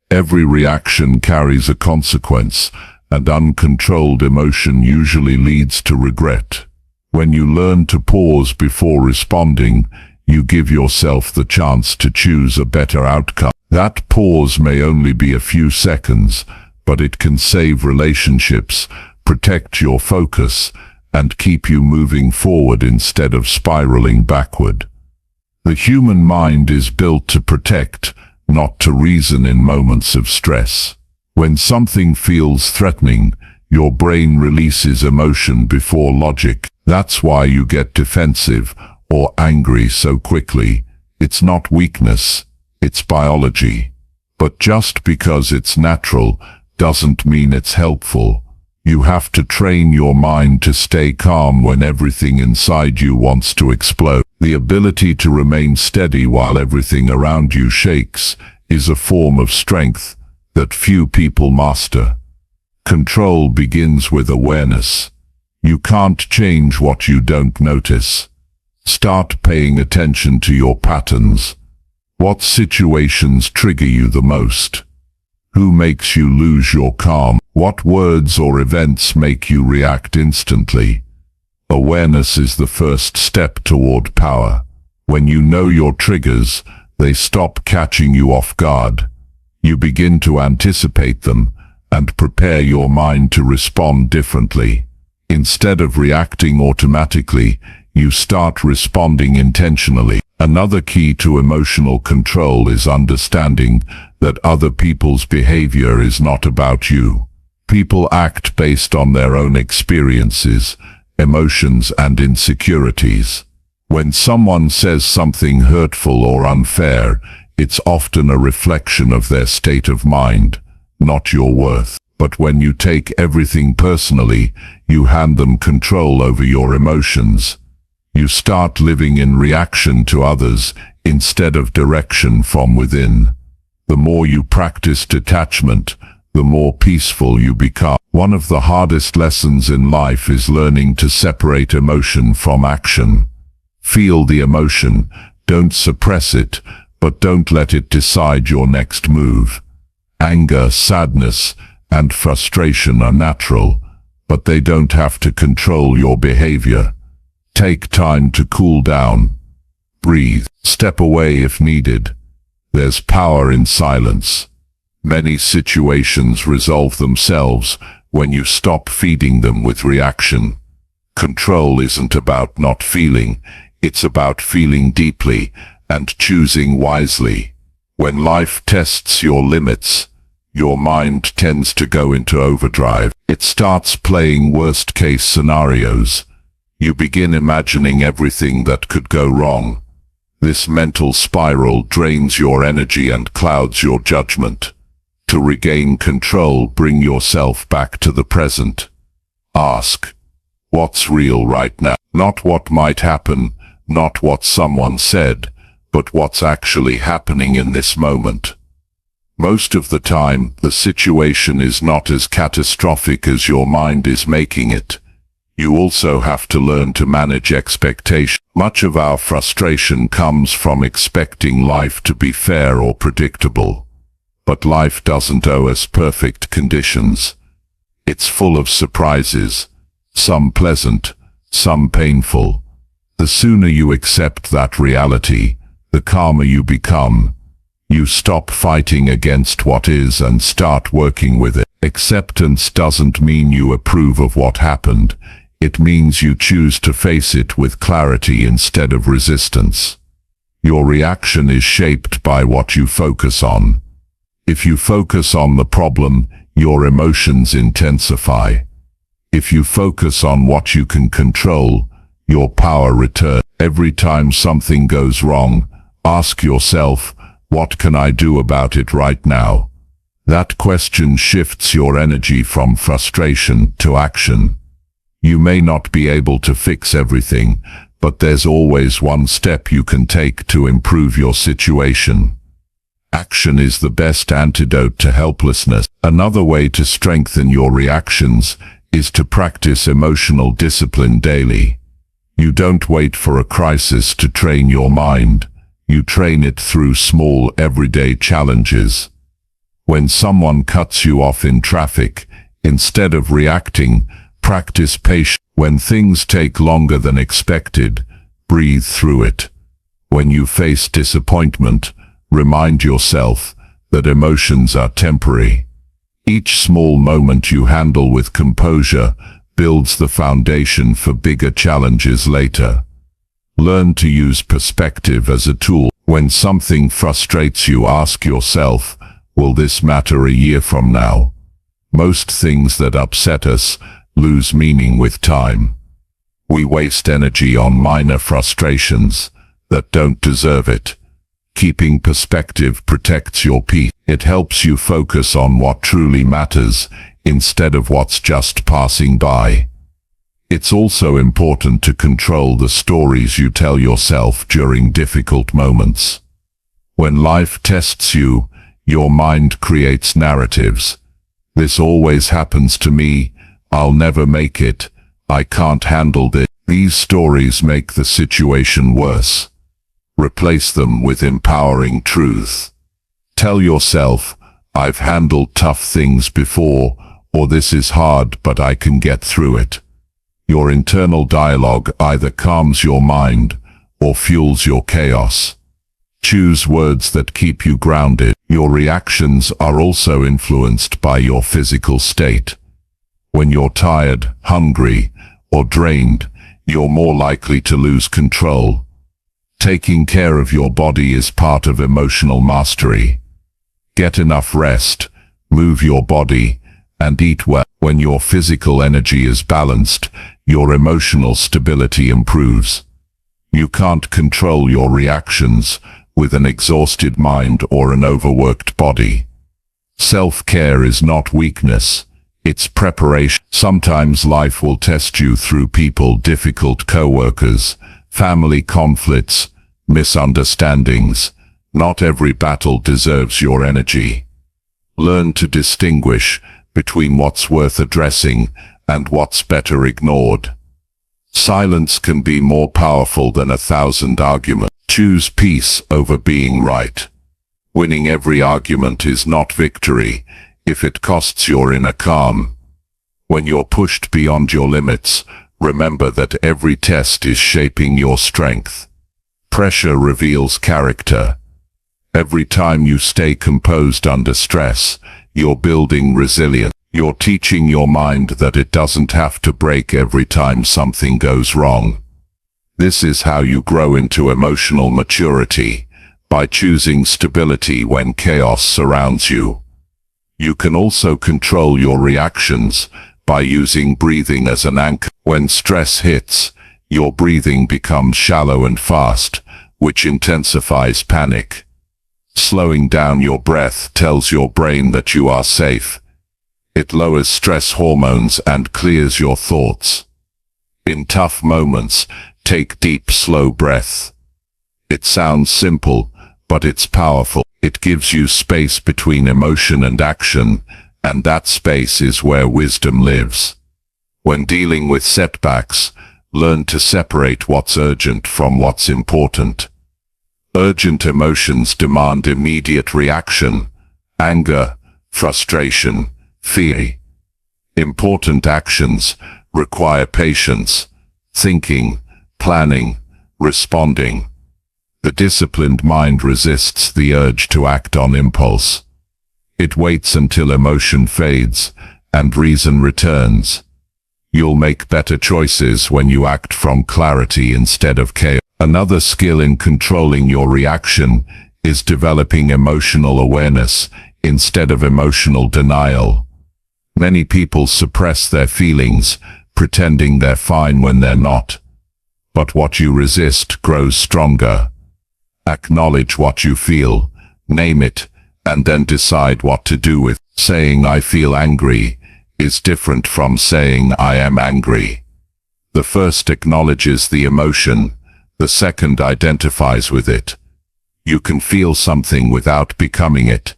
Every reaction carries a consequence, and uncontrolled emotion usually leads to regret. When you learn to pause before responding, you give yourself the chance to choose a better outcome. That pause may only be a few seconds, but it can save relationships, protect your focus, and keep you moving forward instead of spiraling backward. The human mind is built to protect, not to reason in moments of stress. When something feels threatening, your brain releases emotion before logic. That's why you get defensive or angry so quickly. It's not weakness, it's biology. But just because it's natural doesn't mean it's helpful. You have to train your mind to stay calm when everything inside you wants to explode. The ability to remain steady while everything around you shakes is a form of strength that few people master. Control begins with awareness. You can't change what you don't notice. Start paying attention to your patterns. What situations trigger you the most? Who makes you lose your calm? What words or events make you react instantly? Awareness is the first step toward power. When you know your triggers, they stop catching you off guard. You begin to anticipate them and prepare your mind to respond differently. Instead of reacting automatically, you start responding intentionally. Another key to emotional control is understanding that other people's behavior is not about you. People act based on their own experiences, emotions, and insecurities. When someone says something hurtful or unfair, it's often a reflection of their state of mind, not your worth. But when you take everything personally, you hand them control over your emotions. You start living in reaction to others instead of direction from within. The more you practice detachment, the more peaceful you become. One of the hardest lessons in life is learning to separate emotion from action. Feel the emotion, don't suppress it, but don't let it decide your next move. Anger, sadness, and frustration are natural, but they don't have to control your behavior. Take time to cool down. Breathe. Step away if needed. There's power in silence. Many situations resolve themselves when you stop feeding them with reaction. Control isn't about not feeling, it's about feeling deeply and choosing wisely. When life tests your limits, your mind tends to go into overdrive. It starts playing worst-case scenarios. You begin imagining everything that could go wrong. This mental spiral drains your energy and clouds your judgment. To regain control, bring yourself back to the present. Ask, what's real right now? Not what might happen, not what someone said, but what's actually happening in this moment. Most of the time, the situation is not as catastrophic as your mind is making it. You also have to learn to manage expectations. Much of our frustration comes from expecting life to be fair or predictable. But life doesn't owe us perfect conditions. It's full of surprises, some pleasant, some painful. The sooner you accept that reality, the calmer you become. You stop fighting against what is and start working with it. Acceptance doesn't mean you approve of what happened. It means you choose to face it with clarity instead of resistance. Your reaction is shaped by what you focus on. If you focus on the problem, your emotions intensify. If you focus on what you can control, your power returns. Every time something goes wrong, ask yourself, what can I do about it right now? That question shifts your energy from frustration to action. You may not be able to fix everything, but there's always one step you can take to improve your situation. Action is the best antidote to helplessness. Another way to strengthen your reactions is to practice emotional discipline daily. You don't wait for a crisis to train your mind. You train it through small, everyday challenges. When someone cuts you off in traffic, instead of reacting, practice patience. When things take longer than expected, breathe through it. When you face disappointment, remind yourself that emotions are temporary. Each small moment you handle with composure builds the foundation for bigger challenges later. Learn to use perspective as a tool. When something frustrates you, ask yourself, will this matter a year from now? Most things that upset us lose meaning with time. We waste energy on minor frustrations that don't deserve it. Keeping perspective protects your peace. It helps you focus on what truly matters instead of what's just passing by. It's also important to control the stories you tell yourself during difficult moments. When life tests you, your mind creates narratives. This always happens to me. I'll never make it. I can't handle this. These stories make the situation worse. Replace them with empowering truth. Tell yourself, I've handled tough things before, or this is hard but I can get through it. Your internal dialogue either calms your mind or fuels your chaos. Choose words that keep you grounded. Your reactions are also influenced by your physical state. When you're tired, hungry, or drained, you're more likely to lose control. Taking care of your body is part of emotional mastery. Get enough rest, move your body, and eat well. When your physical energy is balanced, your emotional stability improves. You can't control your reactions with an exhausted mind or an overworked body. Self-care is not weakness, it's preparation. Sometimes life will test you through people, difficult co-workers, family conflicts, misunderstandings. Not every battle deserves your energy. Learn to distinguish between what's worth addressing and what's better ignored. Silence can be more powerful than 1,000 arguments. Choose peace over being right. Winning every argument is not victory if it costs your inner calm. When you're pushed beyond your limits, remember that every test is shaping your strength. Pressure reveals character. Every time you stay composed under stress, you're building resilience. You're teaching your mind that it doesn't have to break every time something goes wrong. This is how you grow into emotional maturity, by choosing stability when chaos surrounds you. You can also control your reactions by using breathing as an anchor. When stress hits, Your breathing becomes shallow and fast, which intensifies panic. Slowing down your breath tells your brain that you are safe. It lowers stress hormones and clears your thoughts. In tough moments, take deep, slow breaths. It sounds simple, but it's powerful. It gives you space between emotion and action, and that space is where wisdom lives. When dealing with setbacks, learn to separate what's urgent from what's important. Urgent emotions demand immediate reaction: anger, frustration, fear. Important actions require patience, thinking, planning, responding. The disciplined mind resists the urge to act on impulse. It waits until emotion fades and reason returns. You'll make better choices when you act from clarity instead of chaos. Another skill in controlling your reaction is developing emotional awareness instead of emotional denial. Many people suppress their feelings, pretending they're fine when they're not. But what you resist grows stronger. Acknowledge what you feel, name it, and then decide what to do with it. Saying "I feel angry" is different from saying "I am angry." The first acknowledges the emotion, the second identifies with it. You can feel something without becoming it.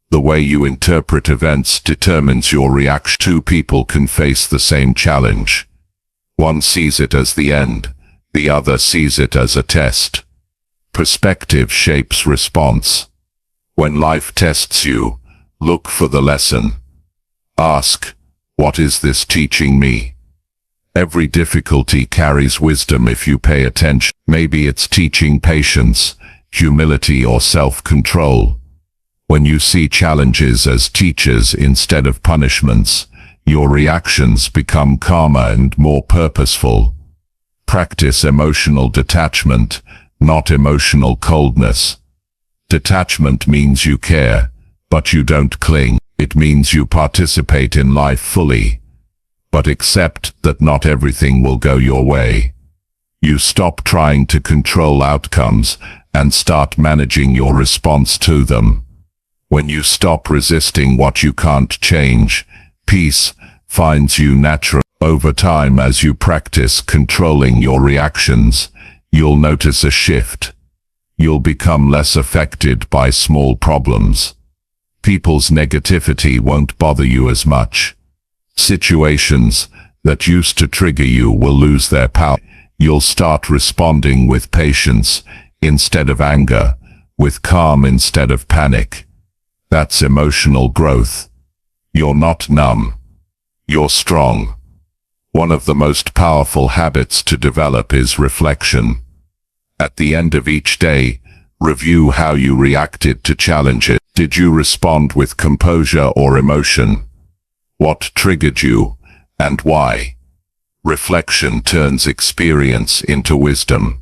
The way you interpret events determines your reaction. Two people can face the same challenge. One sees it as the end, the other sees it as a test. Perspective shapes response. When life tests you, look for the lesson. Ask, "What is this teaching me?" Every difficulty carries wisdom if you pay attention. Maybe it's teaching patience, humility, or self-control. When you see challenges as teachers instead of punishments, your reactions become calmer and more purposeful. Practice emotional detachment, not emotional coldness. Detachment means you care, but you don't cling. It means you participate in life fully, but accept that not everything will go your way. You stop trying to control outcomes and start managing your response to them. When you stop resisting what you can't change, peace finds you naturally. Over time, as you practice controlling your reactions, you'll notice a shift. You'll become less affected by small problems. People's negativity won't bother you as much. Situations that used to trigger you will lose their power. You'll start responding with patience instead of anger, with calm instead of panic. That's emotional growth. You're not numb. You're strong. One of the most powerful habits to develop is reflection. At the end of each day, review how you reacted to challenges. Did you respond with composure or emotion? What triggered you, and why? Reflection turns experience into wisdom.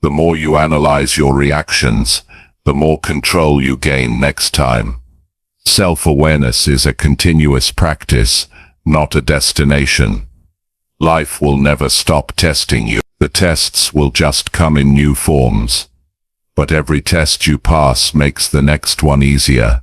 The more you analyze your reactions, the more control you gain next time. Self-awareness is a continuous practice, not a destination. Life will never stop testing you. The tests will just come in new forms. But every test you pass makes the next one easier.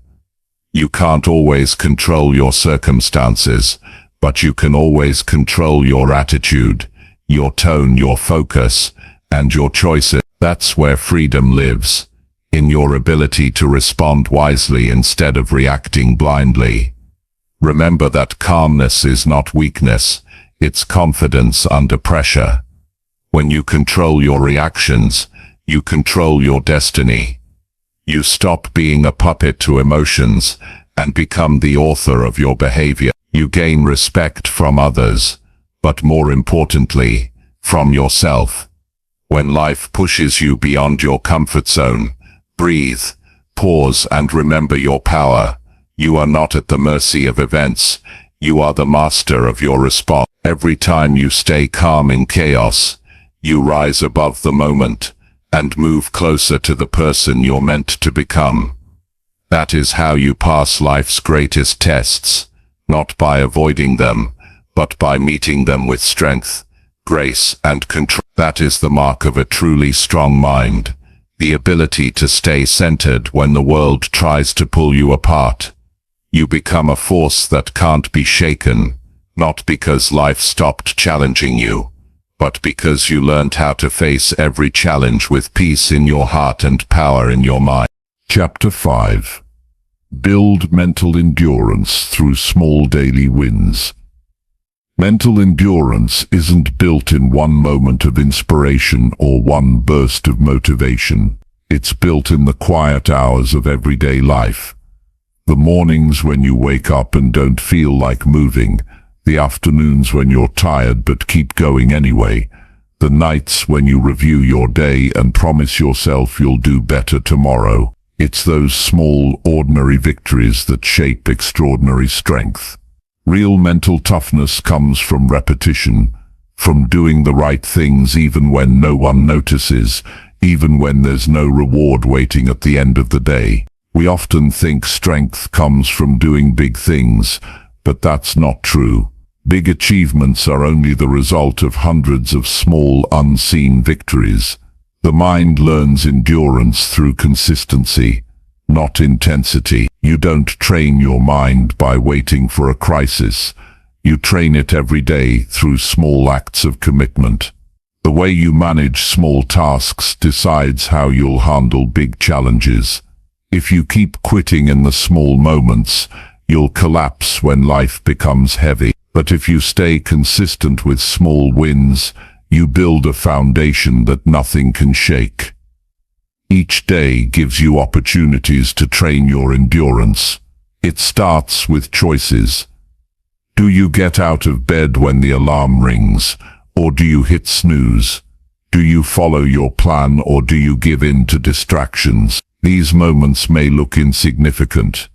You can't always control your circumstances, but you can always control your attitude, your tone, your focus, and your choices. That's where freedom lives, in your ability to respond wisely instead of reacting blindly. Remember that calmness is not weakness, it's confidence under pressure. When you control your reactions, you control your destiny. You stop being a puppet to emotions and become the author of your behavior. You gain respect from others, but more importantly, from yourself. When life pushes you beyond your comfort zone, breathe, pause, and remember your power. You are not at the mercy of events. You are the master of your response. Every time you stay calm in chaos, you rise above the moment and move closer to the person you're meant to become. That is how you pass life's greatest tests, not by avoiding them, but by meeting them with strength, grace, and control. That is the mark of a truly strong mind. The ability to stay centered when the world tries to pull you apart. You become a force that can't be shaken, not because life stopped challenging you, but because you learned how to face every challenge with peace in your heart and power in your mind. Chapter 5. Build mental endurance through small daily wins. Mental endurance isn't built in one moment of inspiration or one burst of motivation. It's built in the quiet hours of everyday life. The mornings when you wake up and don't feel like moving, the afternoons when you're tired but keep going anyway, the nights when you review your day and promise yourself you'll do better tomorrow. It's those small, ordinary victories that shape extraordinary strength. Real mental toughness comes from repetition, from doing the right things even when no one notices, even when there's no reward waiting at the end of the day. We often think strength comes from doing big things, but that's not true. Big achievements are only the result of hundreds of small, unseen victories. The mind learns endurance through consistency, not intensity. You don't train your mind by waiting for a crisis. You train it every day through small acts of commitment. The way you manage small tasks decides how you'll handle big challenges. If you keep quitting in the small moments, you'll collapse when life becomes heavy. But if you stay consistent with small wins, you build a foundation that nothing can shake. Each day gives you opportunities to train your endurance. It starts with choices. Do you get out of bed when the alarm rings, or do you hit snooze? Do you follow your plan, or do you give in to distractions? These moments may look insignificant,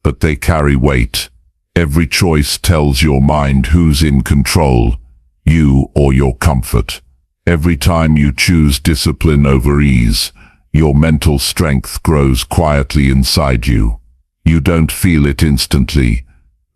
but they carry weight. Every choice tells your mind who's in control, you or your comfort. Every time you choose discipline over ease, your mental strength grows quietly inside you. You don't feel it instantly,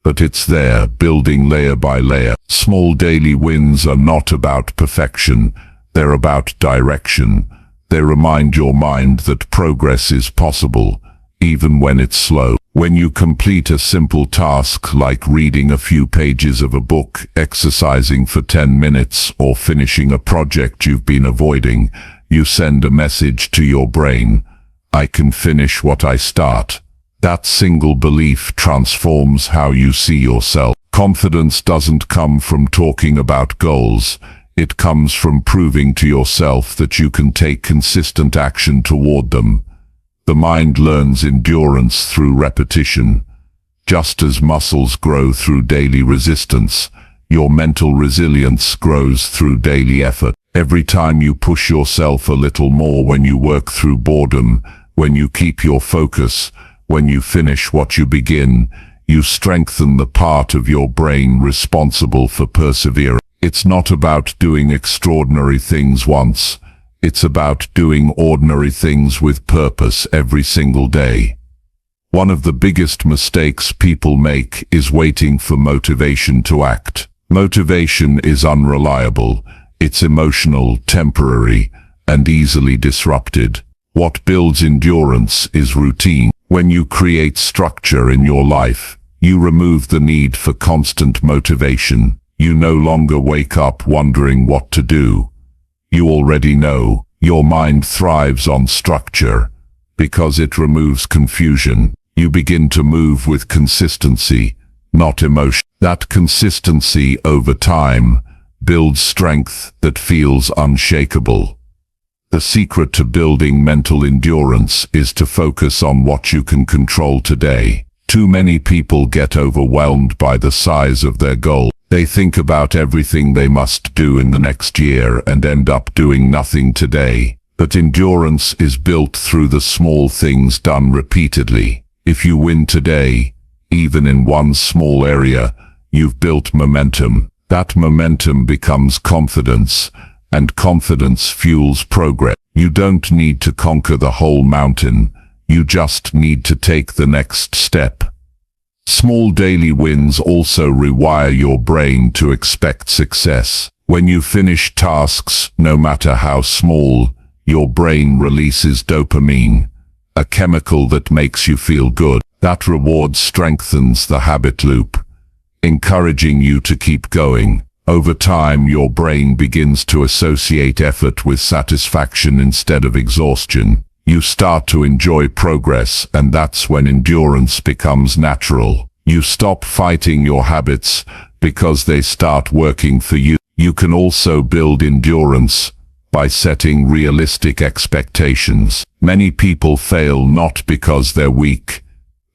but it's there, building layer by layer. Small daily wins are not about perfection, they're about direction. They remind your mind that progress is possible, even when it's slow. When you complete a simple task like reading a few pages of a book, exercising for 10 minutes, or finishing a project you've been avoiding, you send a message to your brain: I can finish what I start. That single belief transforms how you see yourself. Confidence doesn't come from talking about goals. It comes from proving to yourself that you can take consistent action toward them. The mind learns endurance through repetition. Just as muscles grow through daily resistance, your mental resilience grows through daily effort. Every time you push yourself a little more, when you work through boredom, when you keep your focus, when you finish what you begin, you strengthen the part of your brain responsible for perseverance. It's not about doing extraordinary things once. It's about doing ordinary things with purpose every single day. One of the biggest mistakes people make is waiting for motivation to act. Motivation is unreliable. It's emotional, temporary, and easily disrupted. What builds endurance is routine. When you create structure in your life, you remove the need for constant motivation. You no longer wake up wondering what to do. You already know. Your mind thrives on structure because it removes confusion. You begin to move with consistency, not emotion. That consistency over time builds strength that feels unshakable. The secret to building mental endurance is to focus on what you can control today. Too many people get overwhelmed by the size of their goal. They think about everything they must do in the next year and end up doing nothing today. But endurance is built through the small things done repeatedly. If you win today, even in one small area, you've built momentum. That momentum becomes confidence, and confidence fuels progress. You don't need to conquer the whole mountain. You just need to take the next step. Small daily wins also rewire your brain to expect success. When you finish tasks, no matter how small, your brain releases dopamine, a chemical that makes you feel good. That reward strengthens the habit loop, encouraging you to keep going. Over time, your brain begins to associate effort with satisfaction instead of exhaustion. You start to enjoy progress, and that's when endurance becomes natural. You stop fighting your habits because they start working for you. You can also build endurance by setting realistic expectations. Many people fail not because they're weak,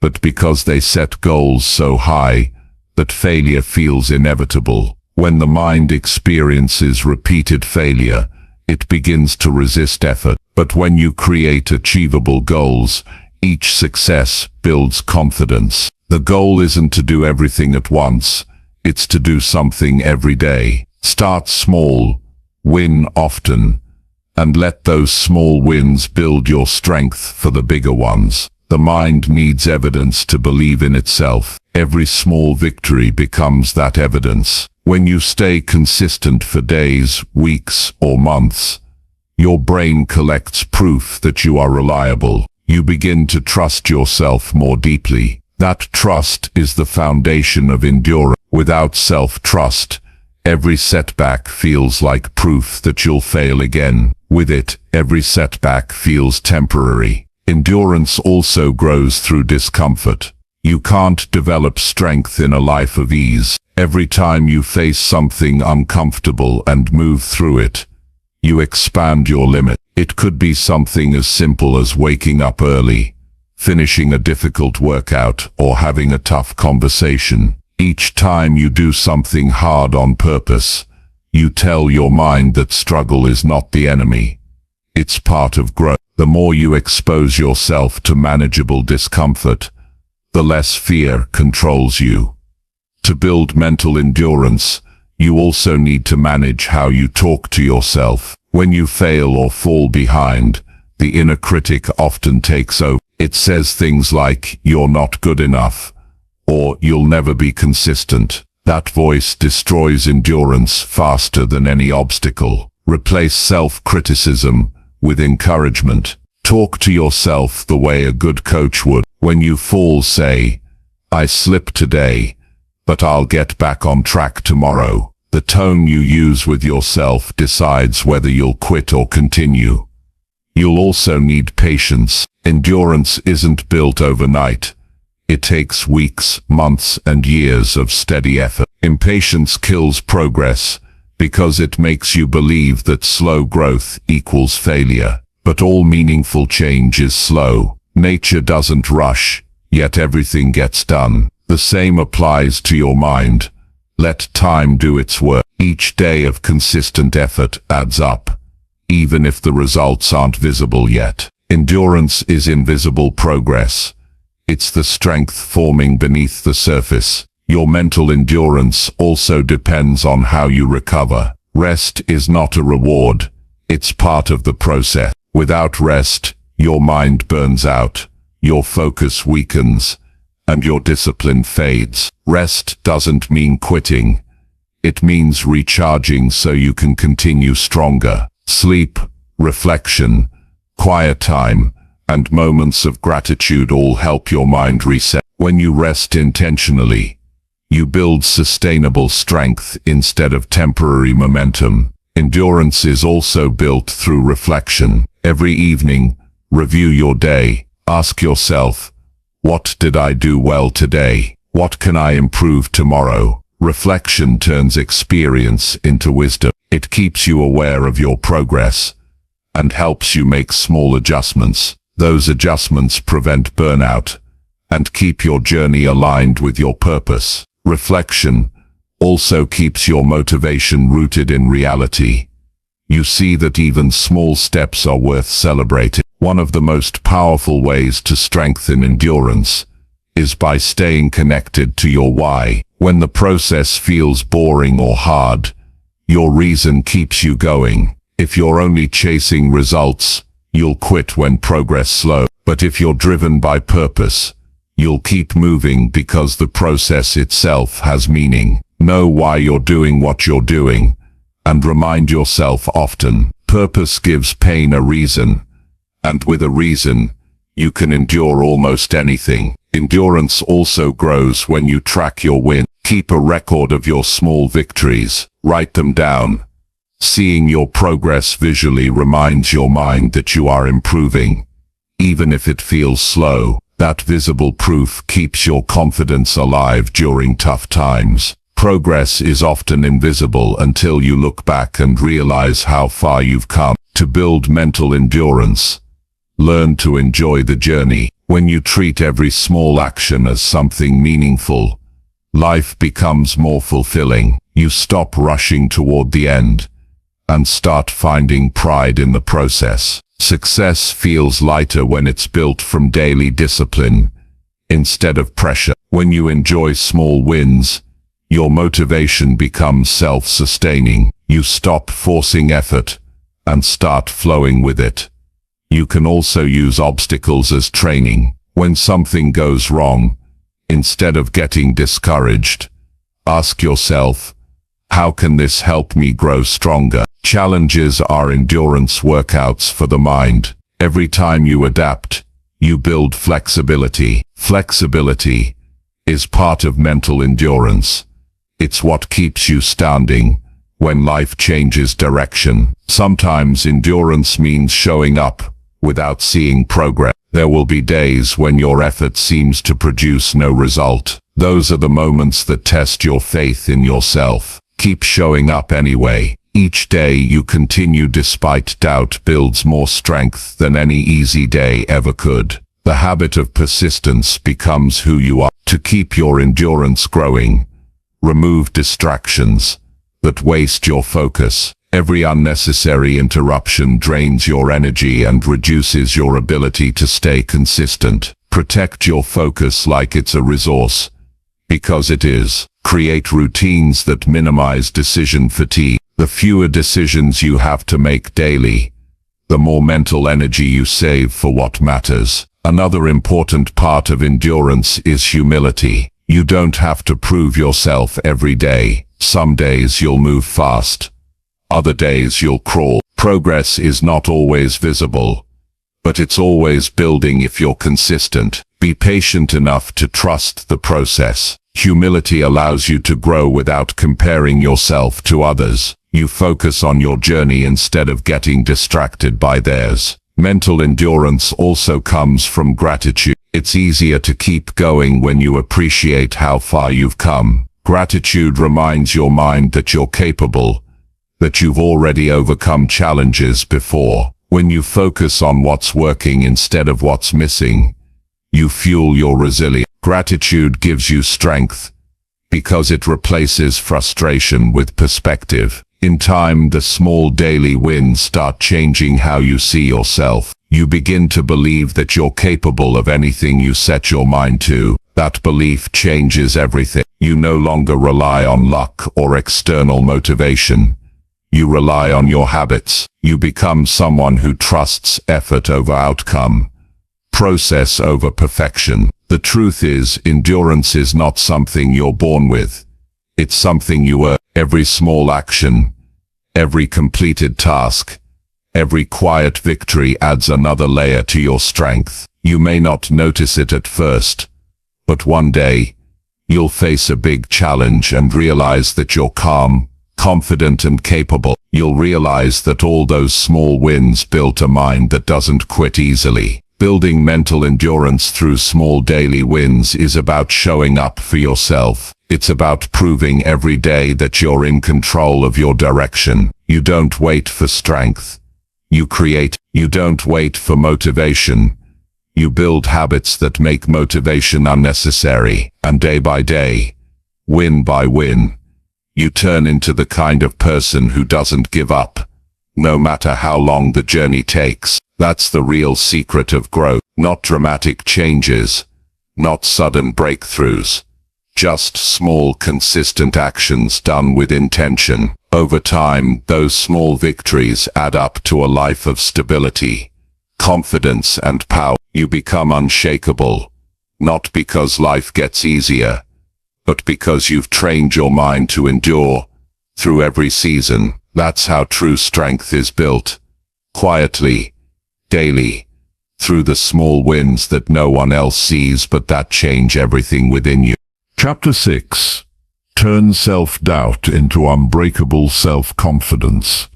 but because they set goals so high that failure feels inevitable. When the mind experiences repeated failure, it begins to resist effort. But when you create achievable goals, each success builds confidence. The goal isn't to do everything at once, it's to do something every day. Start small, win often, and let those small wins build your strength for the bigger ones. The mind needs evidence to believe in itself. Every small victory becomes that evidence. When you stay consistent for days, weeks, or months, your brain collects proof that you are reliable. You begin to trust yourself more deeply. That trust is the foundation of endurance. Without self-trust, every setback feels like proof that you'll fail again. With it, every setback feels temporary. Endurance also grows through discomfort. You can't develop strength in a life of ease. Every time you face something uncomfortable and move through it, you expand your limit. It could be something as simple as waking up early, finishing a difficult workout, or having a tough conversation. Each time you do something hard on purpose, you tell your mind that struggle is not the enemy. It's part of growth. The more you expose yourself to manageable discomfort, the less fear controls you. To build mental endurance, you also need to manage how you talk to yourself. When you fail or fall behind, the inner critic often takes over. It says things like, "You're not good enough," or "You'll never be consistent." That voice destroys endurance faster than any obstacle. Replace self-criticism with encouragement. Talk to yourself the way a good coach would. When you fall, say, "I slipped today, but I'll get back on track tomorrow." The tone you use with yourself decides whether you'll quit or continue. You'll also need patience. Endurance isn't built overnight. It takes weeks, months, and years of steady effort. Impatience kills progress because it makes you believe that slow growth equals failure. But all meaningful change is slow. Nature doesn't rush, yet everything gets done. The same applies to your mind. Let time do its work. Each day of consistent effort adds up, even if the results aren't visible yet. Endurance is invisible progress. It's the strength forming beneath the surface. Your mental endurance also depends on how you recover. Rest is not a reward. It's part of the process. Without rest, your mind burns out, your focus weakens, and your discipline fades. Rest doesn't mean quitting. It means recharging so you can continue stronger. Sleep, reflection, quiet time, and moments of gratitude all help your mind reset. When you rest intentionally, you build sustainable strength instead of temporary momentum. Endurance is also built through reflection. Every evening, review your day. Ask yourself, what did I do well today? What can I improve tomorrow? Reflection turns experience into wisdom. It keeps you aware of your progress and helps you make small adjustments. Those adjustments prevent burnout and keep your journey aligned with your purpose. Reflection also keeps your motivation rooted in reality. You see that even small steps are worth celebrating. One of the most powerful ways to strengthen endurance is by staying connected to your why. When the process feels boring or hard, your reason keeps you going. If you're only chasing results, you'll quit when progress slows. But if you're driven by purpose, you'll keep moving because the process itself has meaning. Know why you're doing what you're doing, and remind yourself often. Purpose gives pain a reason, and with a reason, you can endure almost anything. Endurance also grows when you track your win. Keep a record of your small victories. Write them down. Seeing your progress visually reminds your mind that you are improving, even if it feels slow. That visible proof keeps your confidence alive during tough times. Progress is often invisible until you look back and realize how far you've come. To build mental endurance, learn to enjoy the journey. When you treat every small action as something meaningful, life becomes more fulfilling. You stop rushing toward the end and start finding pride in the process. Success feels lighter when it's built from daily discipline instead of pressure. When you enjoy small wins, your motivation becomes self-sustaining. You stop forcing effort and start flowing with it. You can also use obstacles as training. When something goes wrong, instead of getting discouraged, ask yourself, how can this help me grow stronger? Challenges are endurance workouts for the mind. Every time you adapt, you build flexibility. Flexibility is part of mental endurance. It's what keeps you standing when life changes direction. Sometimes endurance means showing up without seeing progress. There will be days when your effort seems to produce no result. Those are the moments that test your faith in yourself. Keep showing up anyway. Each day you continue despite doubt builds more strength than any easy day ever could. The habit of persistence becomes who you are. To keep your endurance growing, remove distractions that waste your focus. Every unnecessary interruption drains your energy and reduces your ability to stay consistent. Protect your focus like it's a resource, because it is. Create routines that minimize decision fatigue. The fewer decisions you have to make daily, the more mental energy you save for what matters. Another important part of endurance is humility. You don't have to prove yourself every day. Some days you'll move fast. Other days you'll crawl. Progress is not always visible, but it's always building if you're consistent. Be patient enough to trust the process. Humility allows you to grow without comparing yourself to others. You focus on your journey instead of getting distracted by theirs. Mental endurance also comes from gratitude. It's easier to keep going when you appreciate how far you've come. Gratitude reminds your mind that you're capable, that you've already overcome challenges before. When you focus on what's working instead of what's missing, you fuel your resilience. Gratitude gives you strength because it replaces frustration with perspective. In time, the small daily wins start changing how you see yourself. You begin to believe that you're capable of anything you set your mind to. That belief changes everything. You no longer rely on luck or external motivation. You rely on your habits. You become someone who trusts effort over outcome, process over perfection. The truth is, endurance is not something you're born with. It's something you earn. Every small action, every completed task, every quiet victory adds another layer to your strength. You may not notice it at first, but one day, you'll face a big challenge and realize that you're calm, confident and capable. You'll realize that all those small wins built a mind that doesn't quit easily. Building mental endurance through small daily wins is about showing up for yourself. It's about proving every day that you're in control of your direction. You don't wait for strength. You create. You don't wait for motivation. You build habits that make motivation unnecessary. And day by day, win by win, you turn into the kind of person who doesn't give up, no matter how long the journey takes. That's the real secret of growth. Not dramatic changes, not sudden breakthroughs, just small, consistent actions done with intention. Over time, those small victories add up to a life of stability, confidence and power. You become unshakable, not because life gets easier, but because you've trained your mind to endure through every season. That's how true strength is built. Quietly, daily, through the small wins that no one else sees but that change everything within you. Chapter 6. Turn self-doubt into unbreakable self-confidence.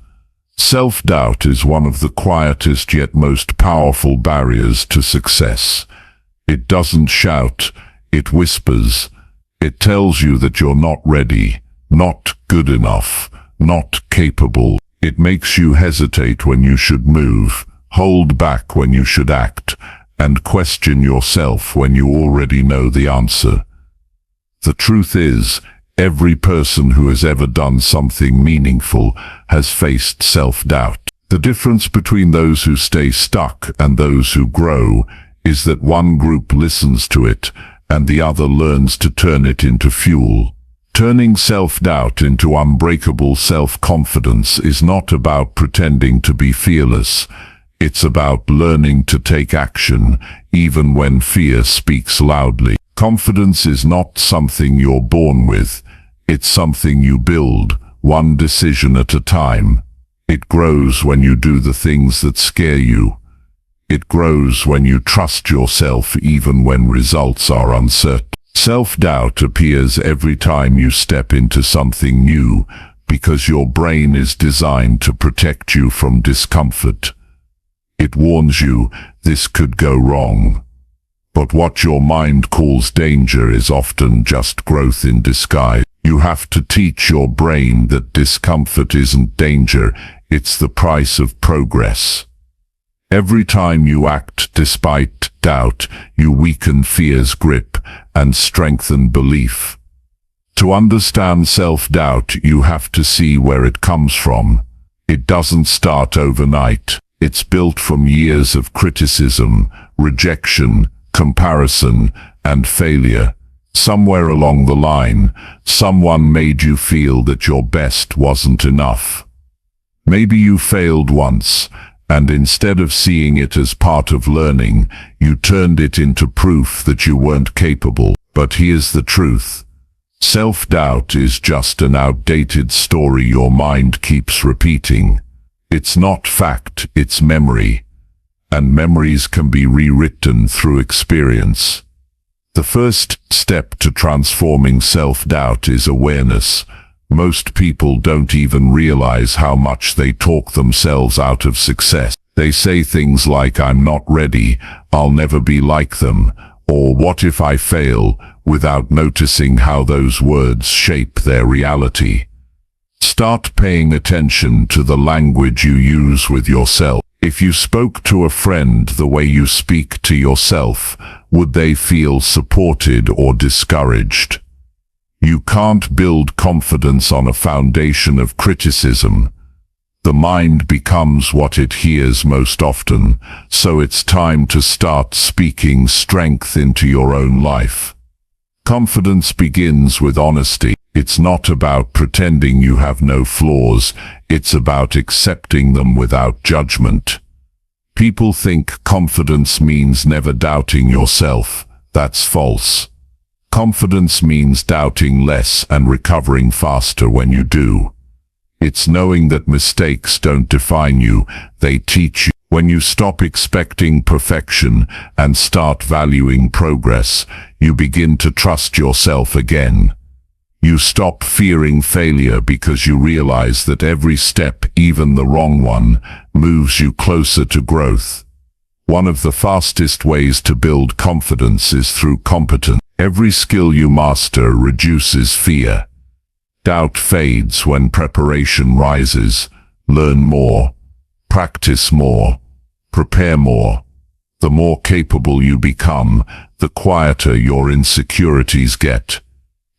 Self-doubt is one of the quietest yet most powerful barriers to success. It doesn't shout, it whispers. It tells you that you're not ready, not good enough, not capable. It makes you hesitate when you should move, hold back when you should act, and question yourself when you already know the answer. The truth is, every person who has ever done something meaningful has faced self-doubt. The difference between those who stay stuck and those who grow is that one group listens to it and the other learns to turn it into fuel. Turning self-doubt into unbreakable self-confidence is not about pretending to be fearless. It's about learning to take action, even when fear speaks loudly. Confidence is not something you're born with. It's something you build, one decision at a time. It grows when you do the things that scare you. It grows when you trust yourself even when results are uncertain. Self-doubt appears every time you step into something new, because your brain is designed to protect you from discomfort. It warns you, this could go wrong. But what your mind calls danger is often just growth in disguise. You have to teach your brain that discomfort isn't danger, it's the price of progress. Every time you act despite doubt, you weaken fear's grip and strengthen belief. To understand self-doubt, you have to see where it comes from. It doesn't start overnight. It's built from years of criticism, rejection, comparison, and failure. Somewhere along the line, someone made you feel that your best wasn't enough. Maybe you failed once, and instead of seeing it as part of learning, you turned it into proof that you weren't capable. But here's the truth. Self-doubt is just an outdated story your mind keeps repeating. It's not fact, it's memory. And memories can be rewritten through experience. The first step to transforming self-doubt is awareness. Most people don't even realize how much they talk themselves out of success. They say things like, I'm not ready, I'll never be like them, or what if I fail, without noticing how those words shape their reality. Start paying attention to the language you use with yourself. If you spoke to a friend the way you speak to yourself, would they feel supported or discouraged? You can't build confidence on a foundation of criticism. The mind becomes what it hears most often, so it's time to start speaking strength into your own life. Confidence begins with honesty. It's not about pretending you have no flaws, it's about accepting them without judgment. People think confidence means never doubting yourself. That's false. Confidence means doubting less and recovering faster when you do. It's knowing that mistakes don't define you, they teach you. When you stop expecting perfection and start valuing progress, you begin to trust yourself again. You stop fearing failure because you realize that every step, even the wrong one, moves you closer to growth. One of the fastest ways to build confidence is through competence. Every skill you master reduces fear. Doubt fades when preparation rises. Learn more. Practice more. Prepare more. The more capable you become, the quieter your insecurities get.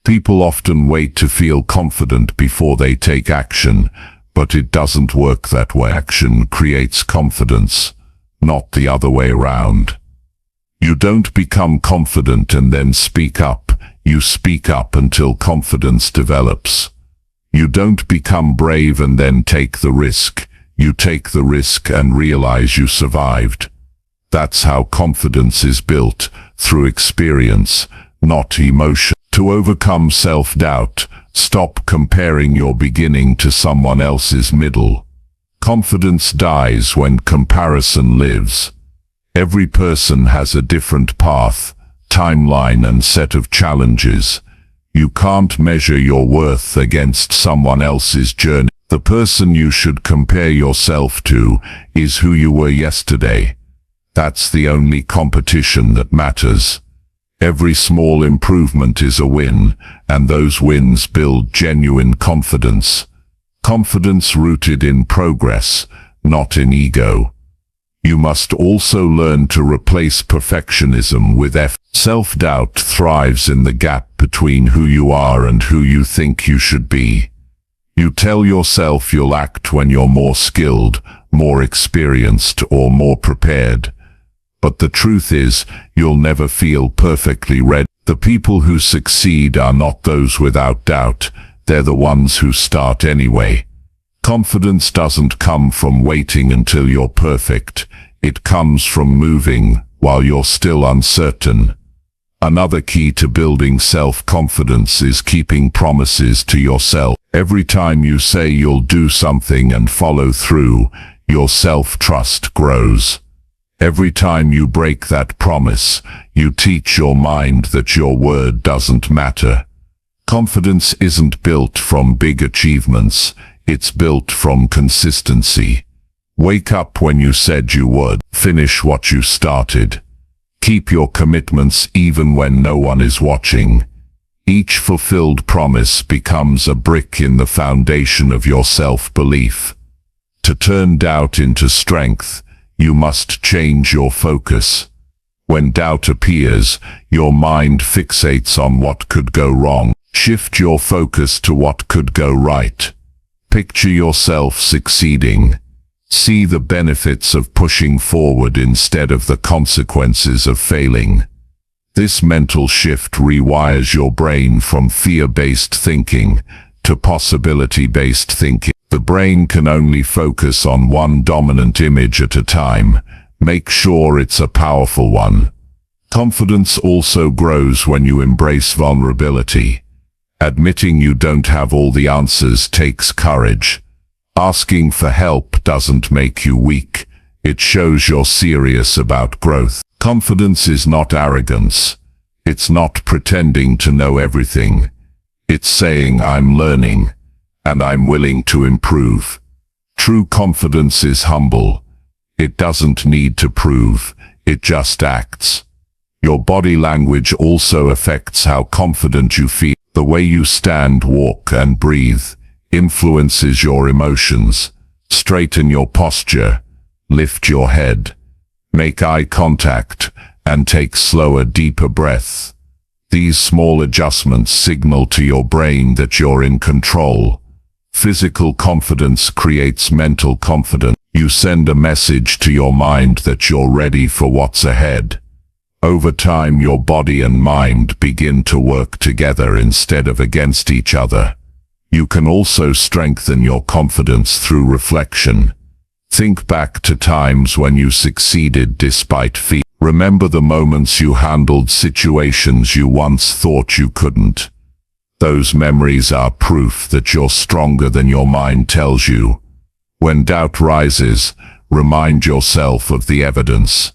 People often wait to feel confident before they take action, but it doesn't work that way. Action creates confidence, not the other way around. You don't become confident and then speak up. You speak up until confidence develops. You don't become brave and then take the risk. You take the risk and realize you survived. That's how confidence is built, through experience, not emotion. To overcome self-doubt, stop comparing your beginning to someone else's middle. Confidence dies when comparison lives. Every person has a different path, timeline and set of challenges. You can't measure your worth against someone else's journey. The person you should compare yourself to is who you were yesterday. That's the only competition that matters. Every small improvement is a win, and those wins build genuine confidence. Confidence rooted in progress, not in ego. You must also learn to replace perfectionism with effort. Self-doubt thrives in the gap between who you are and who you think you should be. You tell yourself you'll act when you're more skilled, more experienced, or more prepared. But the truth is, you'll never feel perfectly ready. The people who succeed are not those without doubt, they're the ones who start anyway. Confidence doesn't come from waiting until you're perfect. It comes from moving while you're still uncertain. Another key to building self-confidence is keeping promises to yourself. Every time you say you'll do something and follow through, your self-trust grows. Every time you break that promise, you teach your mind that your word doesn't matter. Confidence isn't built from big achievements, it's built from consistency. Wake up when you said you would. Finish what you started. Keep your commitments even when no one is watching. Each fulfilled promise becomes a brick in the foundation of your self-belief. To turn doubt into strength, you must change your focus. When doubt appears, your mind fixates on what could go wrong. Shift your focus to what could go right. Picture yourself succeeding. See the benefits of pushing forward instead of the consequences of failing. This mental shift rewires your brain from fear-based thinking to possibility-based thinking. The brain can only focus on one dominant image at a time. Make sure it's a powerful one. Confidence also grows when you embrace vulnerability. Admitting you don't have all the answers takes courage. Asking for help doesn't make you weak. It shows you're serious about growth. Confidence is not arrogance. It's not pretending to know everything. It's saying I'm learning, and I'm willing to improve. True confidence is humble. It doesn't need to prove, it just acts. Your body language also affects how confident you feel. The way you stand, walk, and breathe influences your emotions. Straighten your posture, lift your head, make eye contact, and take slower, deeper breaths. These small adjustments signal to your brain that you're in control. Physical confidence creates mental confidence. You send a message to your mind that you're ready for what's ahead. Over time, your body and mind begin to work together instead of against each other. You can also strengthen your confidence through reflection. Think back to times when you succeeded despite fear. Remember the moments you handled situations you once thought you couldn't. Those memories are proof that you're stronger than your mind tells you. When doubt rises, remind yourself of the evidence.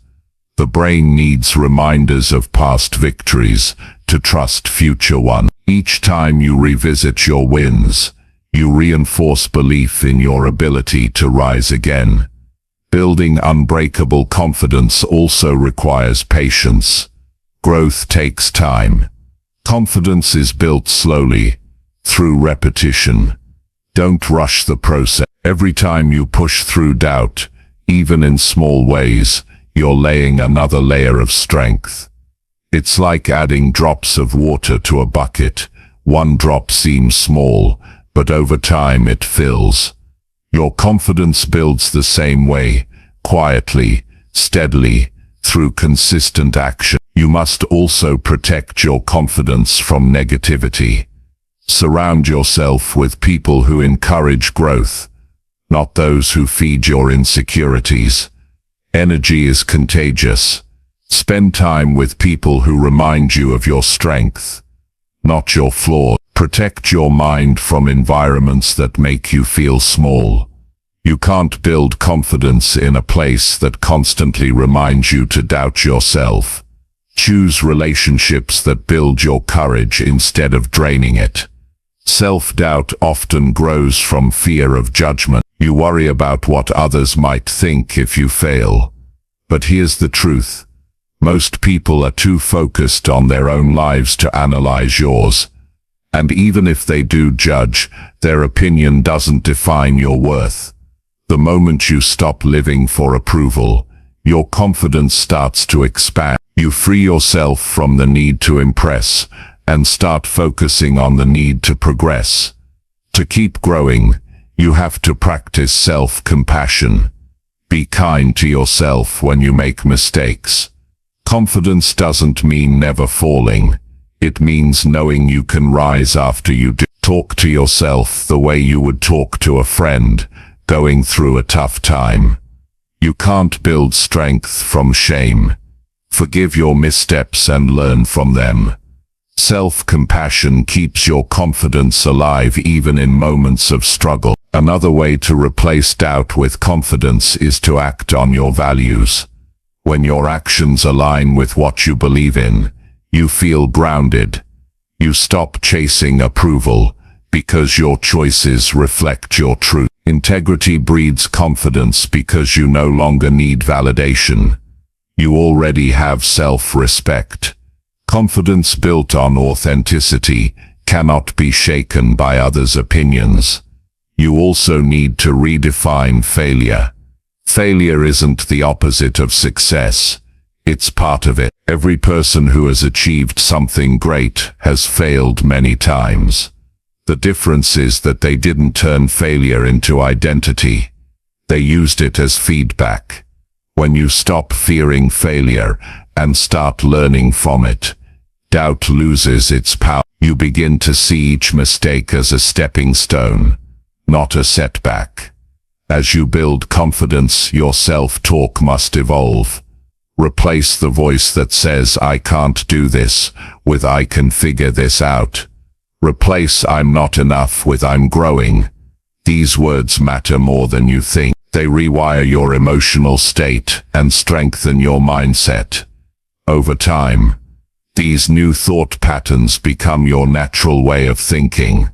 The brain needs reminders of past victories to trust future ones. Each time you revisit your wins, you reinforce belief in your ability to rise again. Building unbreakable confidence also requires patience. Growth takes time. Confidence is built slowly, through repetition. Don't rush the process. Every time you push through doubt, even in small ways, you're laying another layer of strength. It's like adding drops of water to a bucket. One drop seems small, but over time it fills. Your confidence builds the same way, quietly, steadily, through consistent action. You must also protect your confidence from negativity. Surround yourself with people who encourage growth, not those who feed your insecurities. Energy is contagious. Spend time with people who remind you of your strength, not your flaws. Protect your mind from environments that make you feel small. You can't build confidence in a place that constantly reminds you to doubt yourself. Choose relationships that build your courage instead of draining it. Self-doubt often grows from fear of judgment. You worry about what others might think if you fail. But here's the truth. Most people are too focused on their own lives to analyze yours. And even if they do judge, their opinion doesn't define your worth. The moment you stop living for approval, your confidence starts to expand. You free yourself from the need to impress and start focusing on the need to progress. To keep growing, you have to practice self-compassion. Be kind to yourself when you make mistakes. Confidence doesn't mean never falling. It means knowing you can rise after you do. Talk to yourself the way you would talk to a friend going through a tough time. You can't build strength from shame. Forgive your missteps and learn from them. Self-compassion keeps your confidence alive even in moments of struggle. Another way to replace doubt with confidence is to act on your values. When your actions align with what you believe in, you feel grounded. You stop chasing approval because your choices reflect your truth. Integrity breeds confidence because you no longer need validation. You already have self-respect. Confidence built on authenticity cannot be shaken by others' opinions. You also need to redefine failure. Failure isn't the opposite of success. It's part of it. Every person who has achieved something great has failed many times. The difference is that they didn't turn failure into identity. They used it as feedback. When you stop fearing failure and start learning from it, doubt loses its power. You begin to see each mistake as a stepping stone, not a setback. As you build confidence, your self-talk must evolve. Replace the voice that says, "I can't do this," with "I can figure this out." Replace "I'm not enough" with "I'm growing." These words matter more than you think. They rewire your emotional state and strengthen your mindset. Over time, these new thought patterns become your natural way of thinking.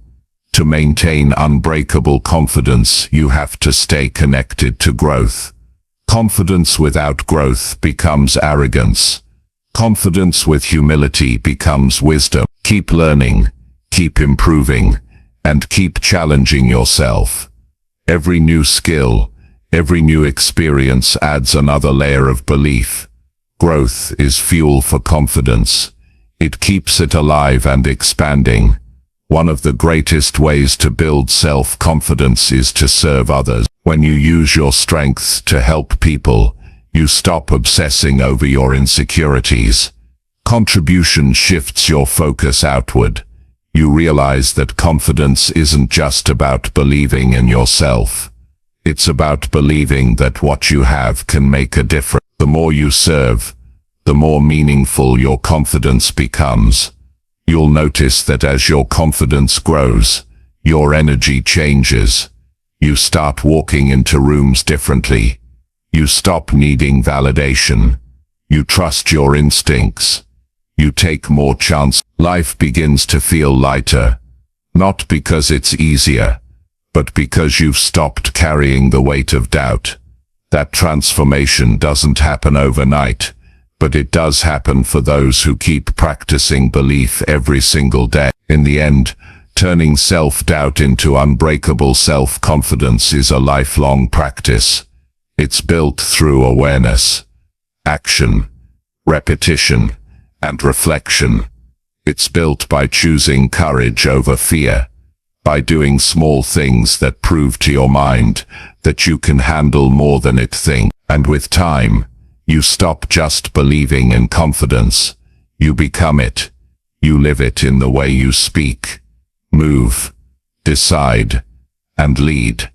To maintain unbreakable confidence, you have to stay connected to growth. Confidence without growth becomes arrogance. Confidence with humility becomes wisdom. Keep learning, keep improving, and keep challenging yourself. Every new skill, every new experience adds another layer of belief. Growth is fuel for confidence. It keeps it alive and expanding. One of the greatest ways to build self-confidence is to serve others. When you use your strengths to help people, you stop obsessing over your insecurities. Contribution shifts your focus outward. You realize that confidence isn't just about believing in yourself. It's about believing that what you have can make a difference. The more you serve, the more meaningful your confidence becomes. You'll notice that as your confidence grows, your energy changes. You start walking into rooms differently. You stop needing validation. You trust your instincts. You take more chance. Life begins to feel lighter, not because it's easier, but because you've stopped carrying the weight of doubt. That transformation doesn't happen overnight, but it does happen for those who keep practicing belief every single day. In the end, turning self-doubt into unbreakable self-confidence is a lifelong practice. It's built through awareness, action, repetition, and reflection. It's built by choosing courage over fear, by doing small things that prove to your mind that you can handle more than it thinks. And with time, you stop just believing in confidence. You become it. You live it in the way you speak, move, decide, and lead.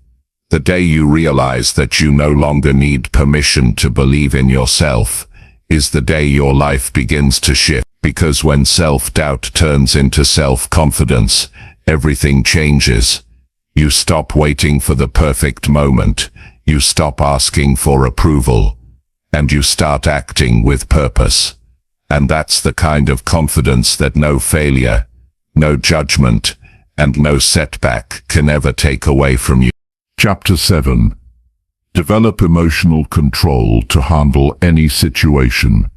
The day you realize that you no longer need permission to believe in yourself is the day your life begins to shift. Because when self-doubt turns into self-confidence, everything changes. You stop waiting for the perfect moment. You stop asking for approval. And you start acting with purpose. And that's the kind of confidence that no failure, no judgment, and no setback can ever take away from you. Chapter 7. Develop emotional control to handle any situation.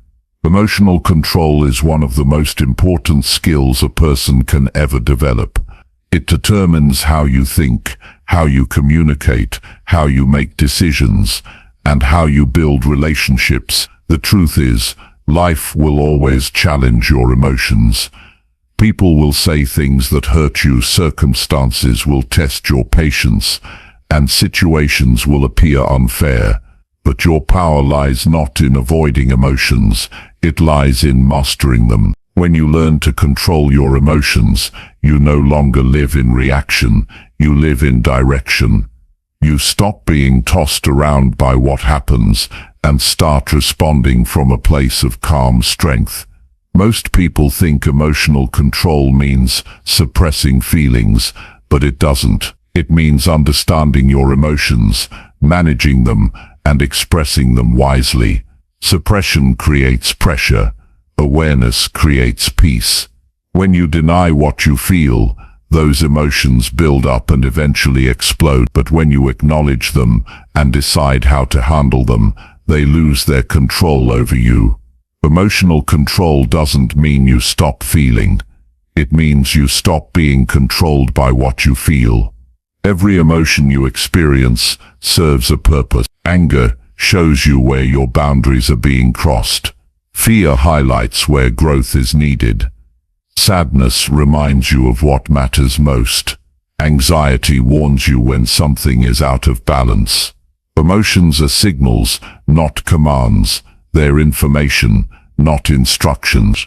Emotional control is one of the most important skills a person can ever develop. It determines how you think, how you communicate, how you make decisions, and how you build relationships. The truth is, life will always challenge your emotions. People will say things that hurt you, circumstances will test your patience, and situations will appear unfair. But your power lies not in avoiding emotions, it lies in mastering them. When you learn to control your emotions, you no longer live in reaction, you live in direction. You stop being tossed around by what happens and start responding from a place of calm strength. Most people think emotional control means suppressing feelings, but it doesn't. It means understanding your emotions, managing them, and expressing them wisely. Suppression creates pressure. Awareness creates peace. When you deny what you feel, those emotions build up and eventually explode. But when you acknowledge them and decide how to handle them, they lose their control over you. Emotional control doesn't mean you stop feeling. It means you stop being controlled by what you feel. Every emotion you experience serves a purpose. Anger shows you where your boundaries are being crossed. Fear highlights where growth is needed. Sadness reminds you of what matters most. Anxiety warns you when something is out of balance. Emotions are signals, not commands. They're information, not instructions.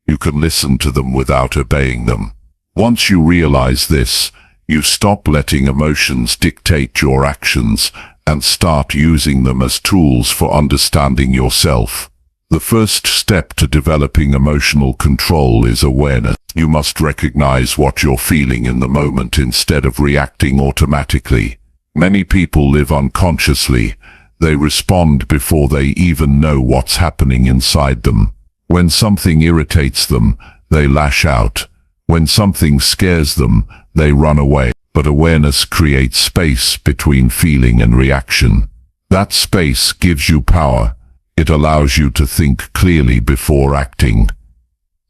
You can listen to them without obeying them. Once you realize this, you stop letting emotions dictate your actions and start using them as tools for understanding yourself. The first step to developing emotional control is awareness. You must recognize what you're feeling in the moment instead of reacting automatically. Many people live unconsciously. They respond before they even know what's happening inside them. When something irritates them, they lash out. When something scares them, they run away. But awareness creates space between feeling and reaction. That space gives you power. It allows you to think clearly before acting.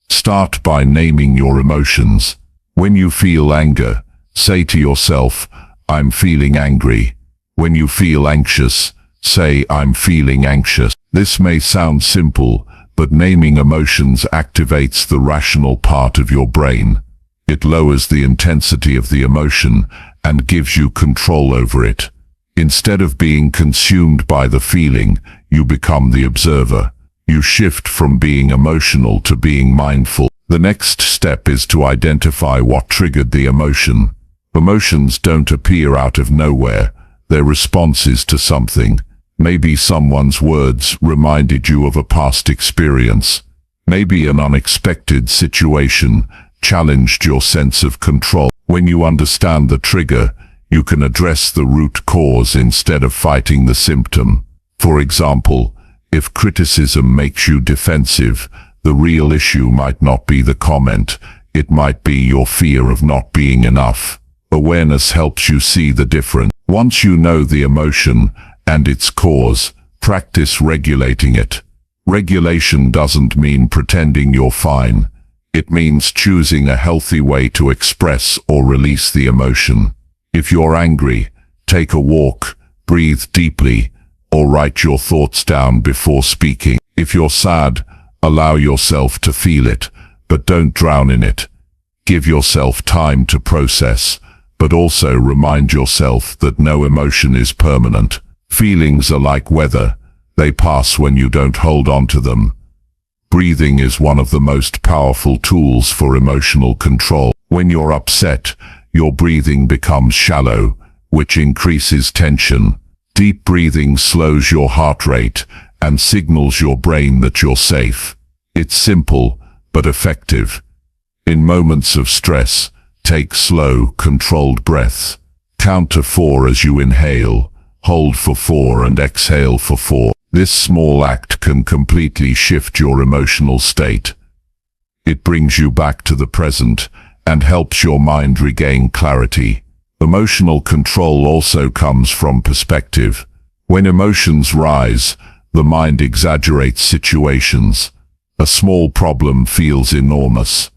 Start by naming your emotions. When you feel anger, say to yourself, "I'm feeling angry." When you feel anxious, say, "I'm feeling anxious." This may sound simple, but naming emotions activates the rational part of your brain. It lowers the intensity of the emotion and gives you control over it. Instead of being consumed by the feeling, you become the observer. You shift from being emotional to being mindful. The next step is to identify what triggered the emotion. Emotions don't appear out of nowhere. They're responses to something. Maybe someone's words reminded you of a past experience. Maybe an unexpected situation challenged your sense of control. When you understand the trigger, you can address the root cause instead of fighting the symptom. For example, if criticism makes you defensive, the real issue might not be the comment, it might be your fear of not being enough. Awareness helps you see the difference. Once you know the emotion and its cause, practice regulating it. Regulation doesn't mean pretending you're fine. It means choosing a healthy way to express or release the emotion. If you're angry, take a walk, breathe deeply, or write your thoughts down before speaking. If you're sad, allow yourself to feel it, but don't drown in it. Give yourself time to process, but also remind yourself that no emotion is permanent. Feelings are like weather. They pass when you don't hold on to them. Breathing is one of the most powerful tools for emotional control. When you're upset, your breathing becomes shallow, which increases tension. Deep breathing slows your heart rate and signals your brain that you're safe. It's simple, but effective. In moments of stress, take slow, controlled breaths. Count to 4 as you inhale, hold for 4 and exhale for 4. This small act can completely shift your emotional state. It brings you back to the present and helps your mind regain clarity. Emotional control also comes from perspective. When emotions rise, the mind exaggerates situations. A small problem feels enormous.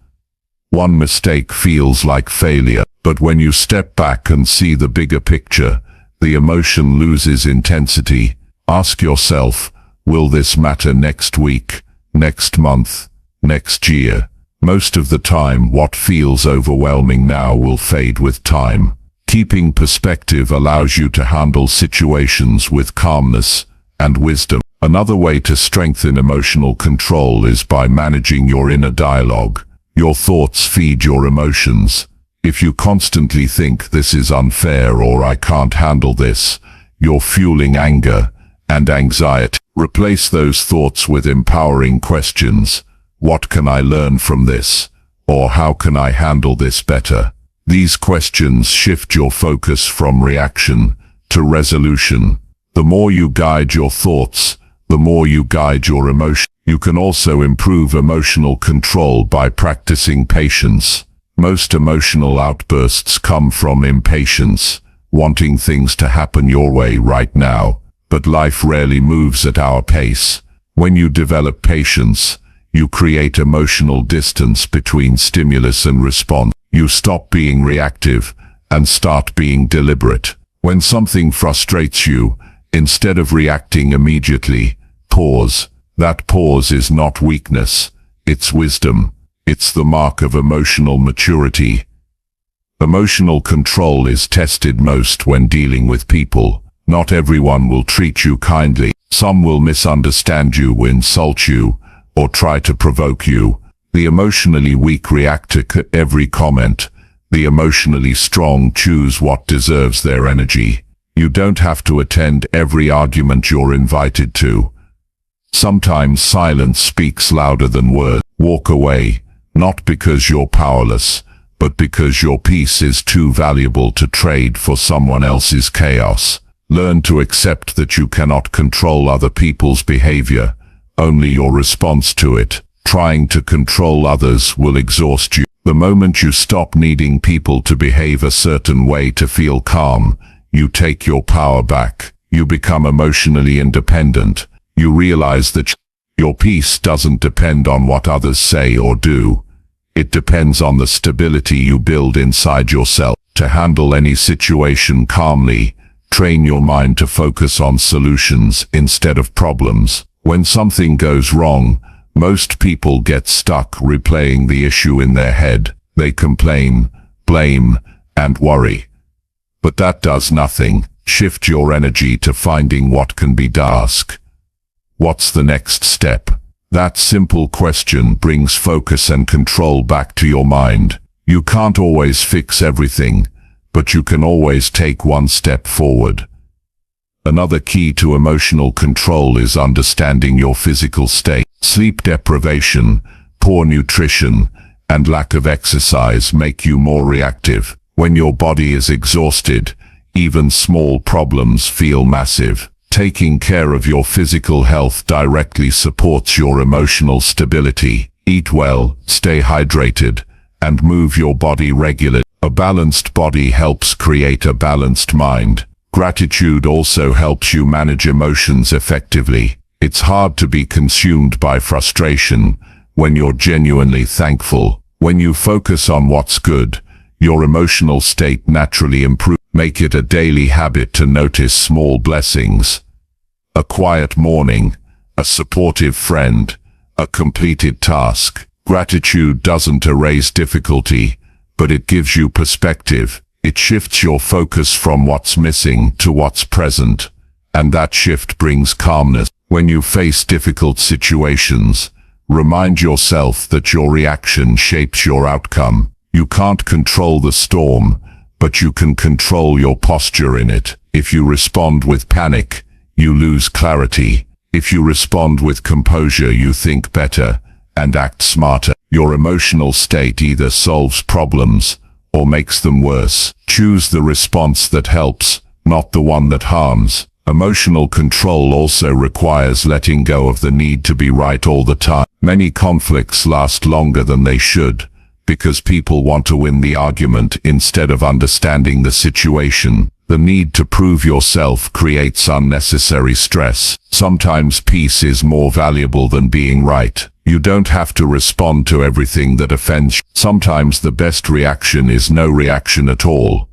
One mistake feels like failure. But when you step back and see the bigger picture, the emotion loses intensity. Ask yourself, will this matter next week, next month, next year? Most of the time, what feels overwhelming now will fade with time. Keeping perspective allows you to handle situations with calmness and wisdom. Another way to strengthen emotional control is by managing your inner dialogue. Your thoughts feed your emotions. If you constantly think this is unfair or I can't handle this, you're fueling anger and anxiety. Replace those thoughts with empowering questions. What can I learn from this? Or how can I handle this better? These questions shift your focus from reaction to resolution. The more you guide your thoughts, the more you guide your emotion. You can also improve emotional control by practicing patience. Most emotional outbursts come from impatience, wanting things to happen your way right now. But life rarely moves at our pace. When you develop patience, you create emotional distance between stimulus and response. You stop being reactive and start being deliberate. When something frustrates you, instead of reacting immediately, pause. That pause is not weakness, it's wisdom. It's the mark of emotional maturity. Emotional control is tested most when dealing with people. Not everyone will treat you kindly. Some will misunderstand you, insult you, or try to provoke you. The emotionally weak react to every comment. The emotionally strong choose what deserves their energy. You don't have to attend every argument you're invited to. Sometimes silence speaks louder than words. Walk away, not because you're powerless, but because your peace is too valuable to trade for someone else's chaos. Learn to accept that you cannot control other people's behavior, only your response to it. Trying to control others will exhaust you. The moment you stop needing people to behave a certain way to feel calm, you take your power back. You become emotionally independent. You realize that your peace doesn't depend on what others say or do. It depends on the stability you build inside yourself. To handle any situation calmly, train your mind to focus on solutions instead of problems. When something goes wrong, most people get stuck replaying the issue in their head. They complain, blame, and worry. But that does nothing. Shift your energy to finding what can be done. Ask, what's the next step? That simple question brings focus and control back to your mind. You can't always fix everything, but you can always take one step forward. Another key to emotional control is understanding your physical state. Sleep deprivation, poor nutrition, and lack of exercise make you more reactive. When your body is exhausted, even small problems feel massive. Taking care of your physical health directly supports your emotional stability. Eat well, stay hydrated, and move your body regularly. A balanced body helps create a balanced mind. Gratitude also helps you manage emotions effectively. It's hard to be consumed by frustration when you're genuinely thankful. When you focus on what's good, your emotional state naturally improves. Make it a daily habit to notice small blessings. A quiet morning, a supportive friend, a completed task. Gratitude doesn't erase difficulty, but it gives you perspective. It shifts your focus from what's missing to what's present, and that shift brings calmness. When you face difficult situations, remind yourself that your reaction shapes your outcome. You can't control the storm, but you can control your posture in it. If you respond with panic, you lose clarity. If you respond with composure, you think better and act smarter. Your emotional state either solves problems or makes them worse. Choose the response that helps, not the one that harms. Emotional control also requires letting go of the need to be right all the time. Many conflicts last longer than they should because people want to win the argument instead of understanding the situation. The need to prove yourself creates unnecessary stress. Sometimes peace is more valuable than being right. You don't have to respond to everything that offends you. Sometimes the best reaction is no reaction at all.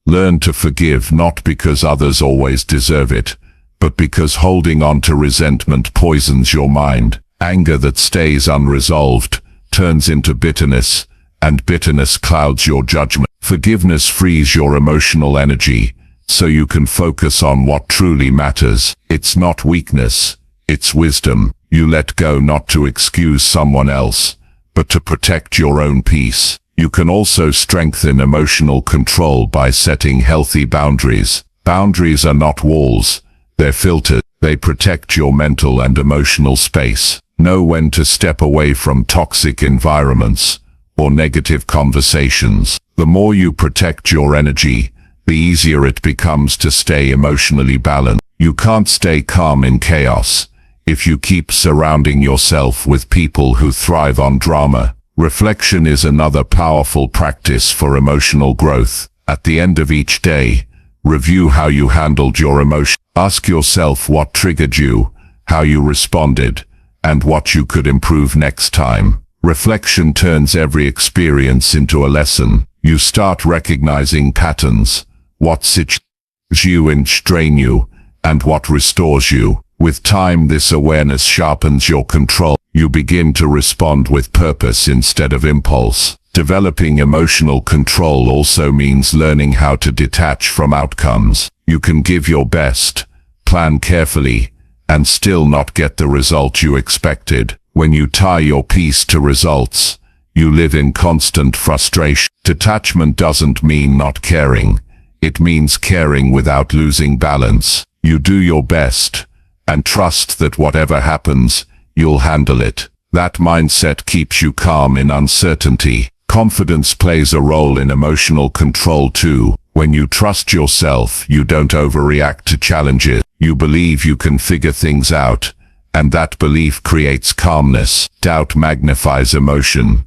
Learn to forgive not because others always deserve it, but because holding on to resentment poisons your mind. Anger that stays unresolved turns into bitterness, and bitterness clouds your judgment. Forgiveness frees your emotional energy, so you can focus on what truly matters. It's not weakness, it's wisdom. You let go not to excuse someone else, but to protect your own peace. You can also strengthen emotional control by setting healthy boundaries. Boundaries are not walls, they're filters. They protect your mental and emotional space. Know when to step away from toxic environments or negative conversations. The more you protect your energy, the easier it becomes to stay emotionally balanced. You can't stay calm in chaos if you keep surrounding yourself with people who thrive on drama. Reflection is another powerful practice for emotional growth. At the end of each day, review how you handled your emotions. Ask yourself what triggered you, how you responded, and what you could improve next time. Reflection turns every experience into a lesson. You start recognizing patterns, what situations you and strain you, and what restores you. With time, this awareness sharpens your control. You begin to respond with purpose instead of impulse. Developing emotional control also means learning how to detach from outcomes. You can give your best, plan carefully, and still not get the result you expected. When you tie your peace to results, you live in constant frustration. Detachment doesn't mean not caring. It means caring without losing balance. You do your best, and trust that whatever happens, you'll handle it. That mindset keeps you calm in uncertainty. Confidence plays a role in emotional control too. When you trust yourself, you don't overreact to challenges. You believe you can figure things out, and that belief creates calmness. Doubt magnifies emotion.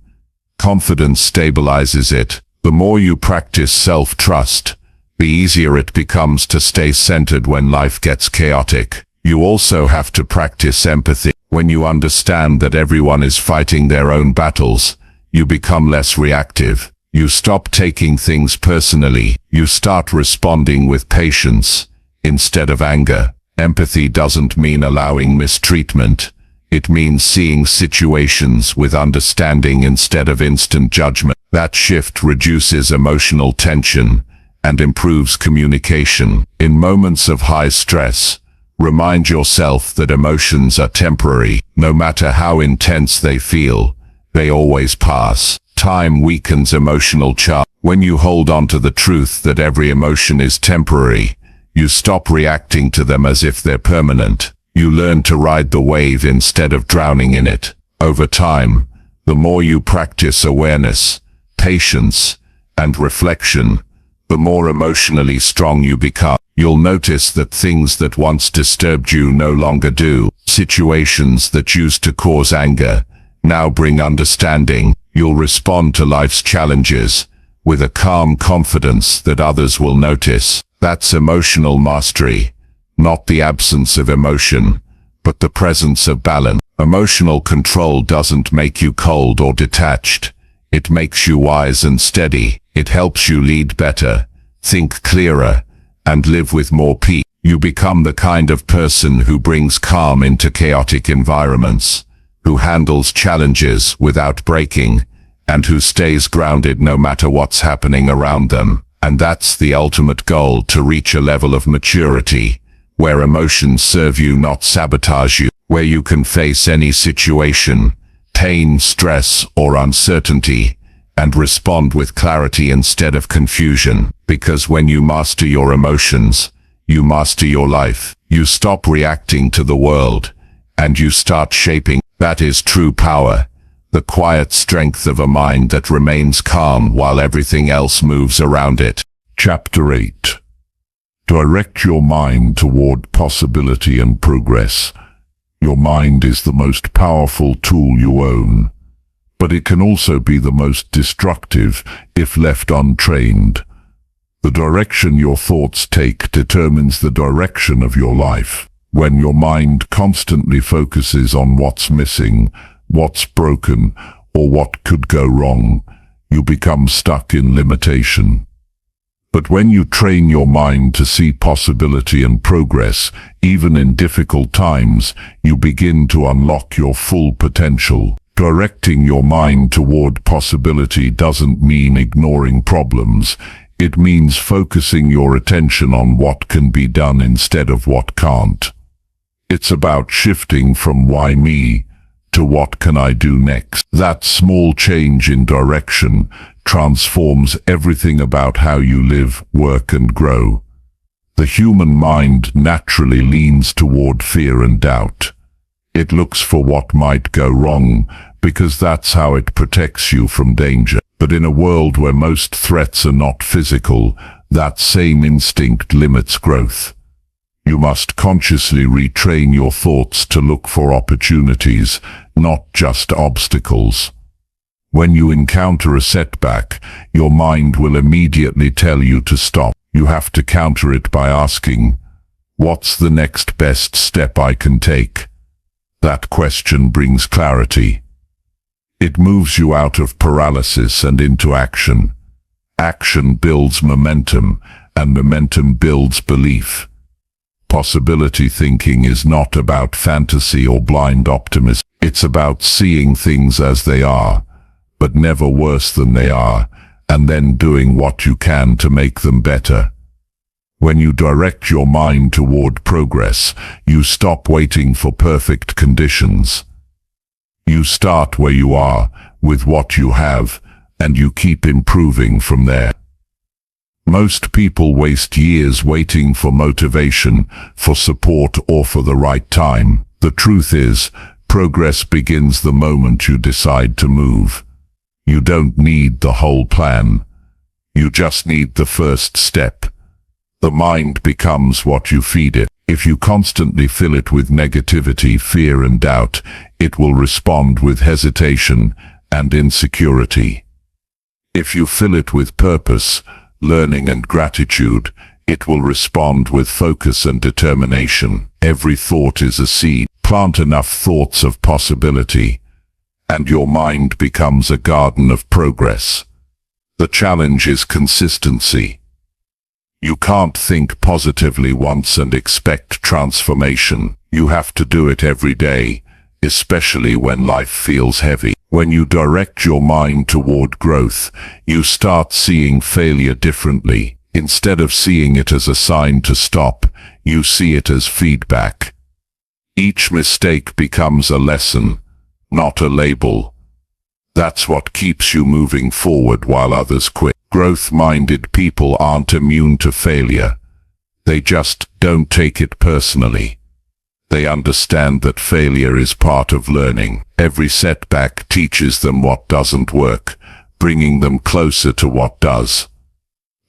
Confidence stabilizes it. The more you practice self-trust, the easier it becomes to stay centered when life gets chaotic. You also have to practice empathy. When you understand that everyone is fighting their own battles, you become less reactive. You stop taking things personally. You start responding with patience instead of anger. Empathy doesn't mean allowing mistreatment. It means seeing situations with understanding instead of instant judgment. That shift reduces emotional tension and improves communication. In moments of high stress, remind yourself that emotions are temporary. No matter how intense they feel, they always pass. Time weakens emotional charge. When you hold on to the truth that every emotion is temporary, you stop reacting to them as if they're permanent. You learn to ride the wave instead of drowning in it. Over time, the more you practice awareness, patience, and reflection, the more emotionally strong you become. You'll notice that things that once disturbed you no longer do. Situations that used to cause anger now bring understanding. You'll respond to life's challenges with a calm confidence that others will notice. That's emotional mastery, not the absence of emotion, but the presence of balance. Emotional control doesn't make you cold or detached. It makes you wise and steady. It helps you lead better, think clearer, and live with more peace. You become the kind of person who brings calm into chaotic environments, who handles challenges without breaking, and who stays grounded no matter what's happening around them. And that's the ultimate goal, to reach a level of maturity, where emotions serve you, not sabotage you, where you can face any situation, pain, stress, or uncertainty, and respond with clarity instead of confusion. Because when you master your emotions, You master your life. You stop reacting to the world, and you start shaping. That is true power. The quiet strength of a mind that remains calm while everything else moves around it. Chapter 8. Direct your mind toward possibility and progress. Your mind is the most powerful tool you own, but it can also be the most destructive if left untrained. The direction your thoughts take determines the direction of your life. When your mind constantly focuses on what's missing, what's broken, or what could go wrong, you become stuck in limitation. But when you train your mind to see possibility and progress, even in difficult times, you begin to unlock your full potential. Directing your mind toward possibility doesn't mean ignoring problems. It means focusing your attention on what can be done instead of what can't. It's about shifting from why me to what can I do next. That small change in direction transforms everything about how you live, work, and grow. The human mind naturally leans toward fear and doubt. It looks for what might go wrong because that's how it protects you from danger. But in a world where most threats are not physical, that same instinct limits growth. You must consciously retrain your thoughts to look for opportunities, not just obstacles. When you encounter a setback, your mind will immediately tell you to stop. You have to counter it by asking, "What's the next best step I can take?" That question brings clarity. It moves you out of paralysis and into action. Action builds momentum, and momentum builds belief. Possibility thinking is not about fantasy or blind optimism. It's about seeing things as they are, but never worse than they are, and then doing what you can to make them better. When you direct your mind toward progress, you stop waiting for perfect conditions. You start where you are, with what you have, and you keep improving from there. Most people waste years waiting for motivation, for support, or for the right time. The truth is, progress begins the moment you decide to move. You don't need the whole plan. You just need the first step. The mind becomes what you feed it. If you constantly fill it with negativity, fear, and doubt, it will respond with hesitation and insecurity. If you fill it with purpose, learning, and gratitude, it will respond with focus and determination. Every thought is a seed. Plant enough thoughts of possibility, and your mind becomes a garden of progress. The challenge is consistency. You can't think positively once and expect transformation. You have to do it every day, especially when life feels heavy. When you direct your mind toward growth, you start seeing failure differently. Instead of seeing it as a sign to stop, you see it as feedback. Each mistake becomes a lesson, not a label. That's what keeps you moving forward while others quit. Growth-minded people aren't immune to failure. They just don't take it personally. They understand that failure is part of learning. Every setback teaches them what doesn't work, bringing them closer to what does.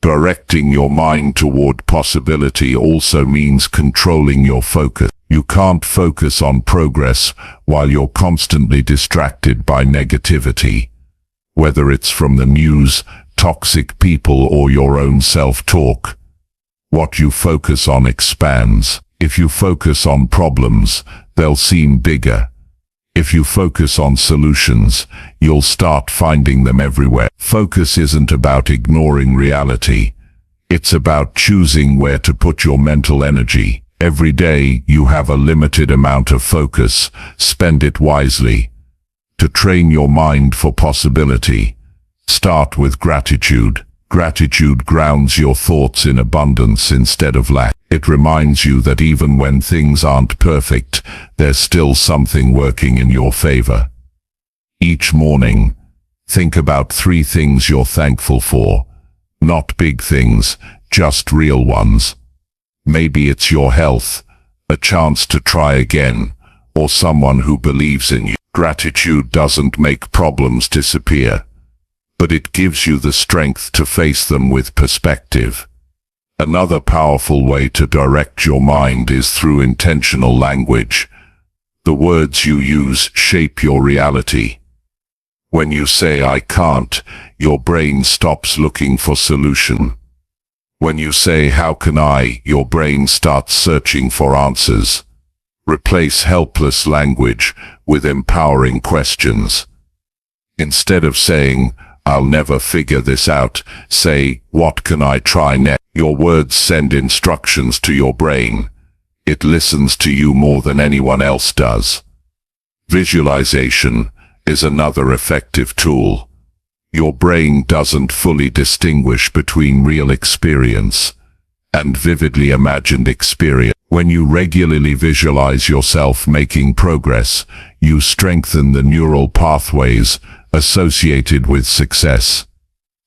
Directing your mind toward possibility also means controlling your focus. You can't focus on progress while you're constantly distracted by negativity. Whether it's from the news, toxic people, or your own self-talk. What you focus on expands. If you focus on problems, they'll seem bigger. If you focus on solutions, you'll start finding them everywhere. Focus isn't about ignoring reality. It's about choosing where to put your mental energy. Every day you have a limited amount of focus. Spend it wisely. To train your mind for possibility, start with gratitude. Gratitude grounds your thoughts in abundance instead of lack. It reminds you that even when things aren't perfect, there's still something working in your favor. Each morning, think about 3 things you're thankful for. Not big things, just real ones. Maybe it's your health, a chance to try again, or someone who believes in you. Gratitude doesn't make problems disappear, but it gives you the strength to face them with perspective. Another powerful way to direct your mind is through intentional language. The words you use shape your reality. When you say "I can't," your brain stops looking for solution. When you say "How can I," your brain starts searching for answers. Replace helpless language with empowering questions. Instead of saying "I'll never figure this out," say "What can I try next?" Your words send instructions to your brain. It listens to you more than anyone else does. Visualization is another effective tool. Your brain doesn't fully distinguish between real experience and vividly imagined experience. When you regularly visualize yourself making progress, you strengthen the neural pathways associated with success.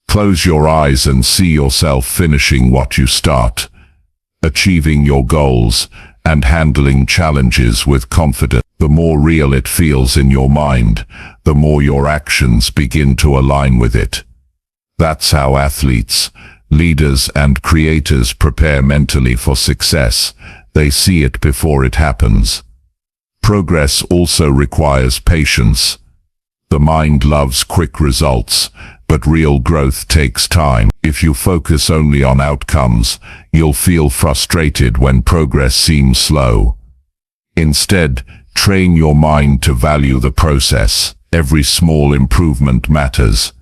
Close your eyes and see yourself finishing what you start, achieving your goals, and handling challenges with confidence. The more real it feels in your mind, the more your actions begin to align with it. That's how athletes, leaders, and creators prepare mentally for success. They see it before it happens. Progress also requires patience. The mind loves quick results, but real growth takes time. If you focus only on outcomes, you'll feel frustrated when progress seems slow. Instead, train your mind to value the process. Every small improvement matters.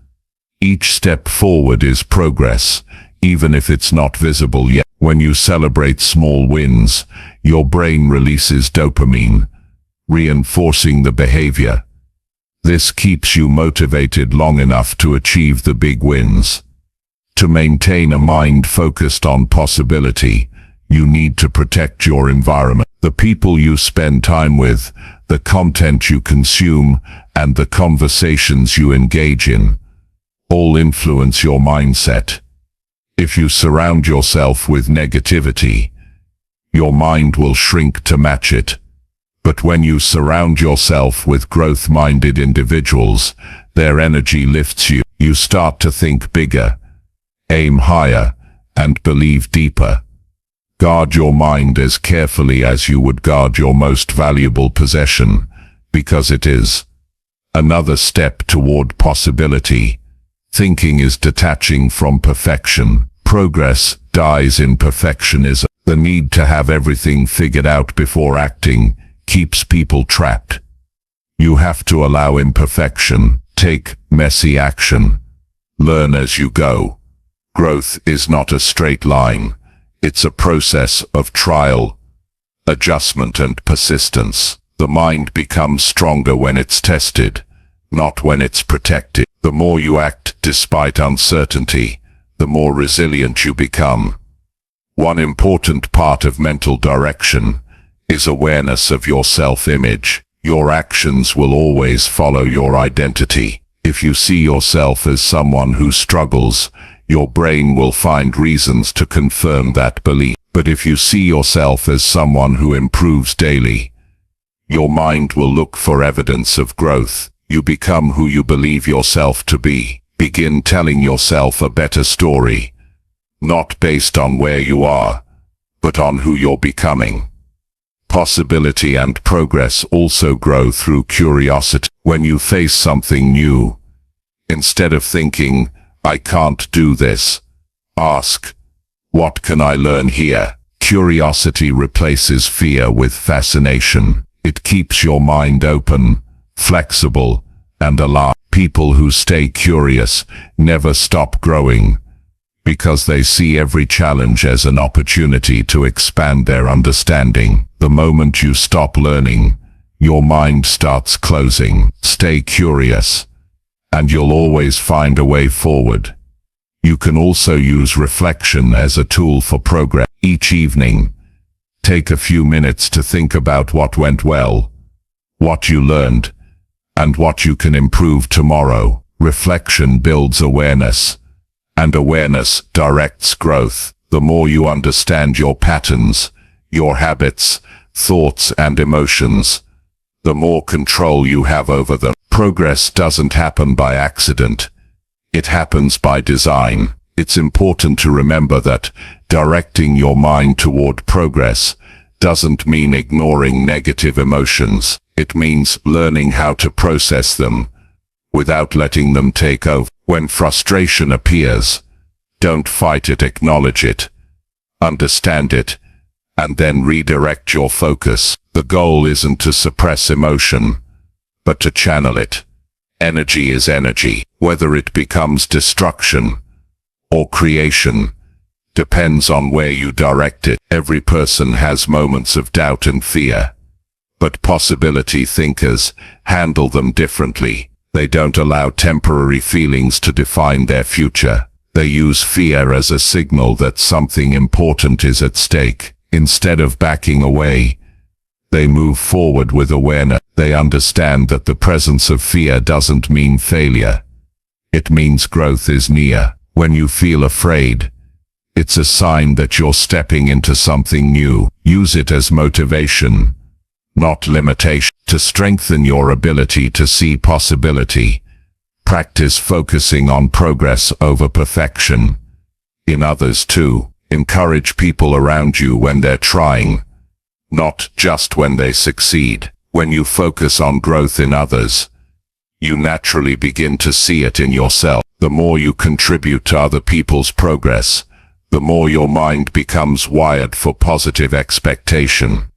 Each step forward is progress, even if it's not visible yet. When you celebrate small wins, your brain releases dopamine, reinforcing the behavior. This keeps you motivated long enough to achieve the big wins. To maintain a mind focused on possibility, you need to protect your environment. The people you spend time with, the content you consume, and the conversations you engage in, all influence your mindset. If you surround yourself with negativity, your mind will shrink to match it. But when you surround yourself with growth-minded individuals, their energy lifts you. You start to think bigger, aim higher, and believe deeper. Guard your mind as carefully as you would guard your most valuable possession, because it is another step toward possibility. Thinking is detaching from perfection. Progress dies in perfectionism. The need to have everything figured out before acting keeps people trapped. You have to allow imperfection. Take messy action. Learn as you go. Growth is not a straight line. It's a process of trial, adjustment, and persistence. The mind becomes stronger when it's tested, not when it's protected. The more you act despite uncertainty, the more resilient you become. One important part of mental direction is awareness of your self-image. Your actions will always follow your identity. If you see yourself as someone who struggles, your brain will find reasons to confirm that belief. But if you see yourself as someone who improves daily, your mind will look for evidence of growth. You become who you believe yourself to be. Begin telling yourself a better story, not based on where you are, but on who you're becoming. Possibility and progress also grow through curiosity. When you face something new, instead of thinking, "I can't do this," ask, "What can I learn here?" Curiosity replaces fear with fascination. It keeps your mind open, flexible, and alive. People who stay curious never stop growing, because they see every challenge as an opportunity to expand their understanding. The moment you stop learning, your mind starts closing. Stay curious, and you'll always find a way forward. You can also use reflection as a tool for progress. Each evening, take a few minutes to think about what went well, what you learned, and what you can improve tomorrow. Reflection builds awareness, and awareness directs growth. The more you understand your patterns, your habits, thoughts and emotions, the more control you have over them. Progress doesn't happen by accident. It happens by design. It's important to remember that directing your mind toward progress doesn't mean ignoring negative emotions. It means learning how to process them without letting them take over. When frustration appears, don't fight it, acknowledge it, understand it, and then redirect your focus. The goal isn't to suppress emotion, but to channel it. Energy is energy. Whether it becomes destruction or creation depends on where you direct it. Every person has moments of doubt and fear, but possibility thinkers handle them differently. They don't allow temporary feelings to define their future. They use fear as a signal that something important is at stake. Instead of backing away, they move forward with awareness. They understand that the presence of fear doesn't mean failure. It means growth is near. When you feel afraid, it's a sign that you're stepping into something new. Use it as motivation, not limitation. To strengthen your ability to see possibility, practice focusing on progress over perfection. In others too. Encourage people around you when they're trying, not just when they succeed. When you focus on growth in others, you naturally begin to see it in yourself. The more you contribute to other people's progress, the more your mind becomes wired for positive expectation.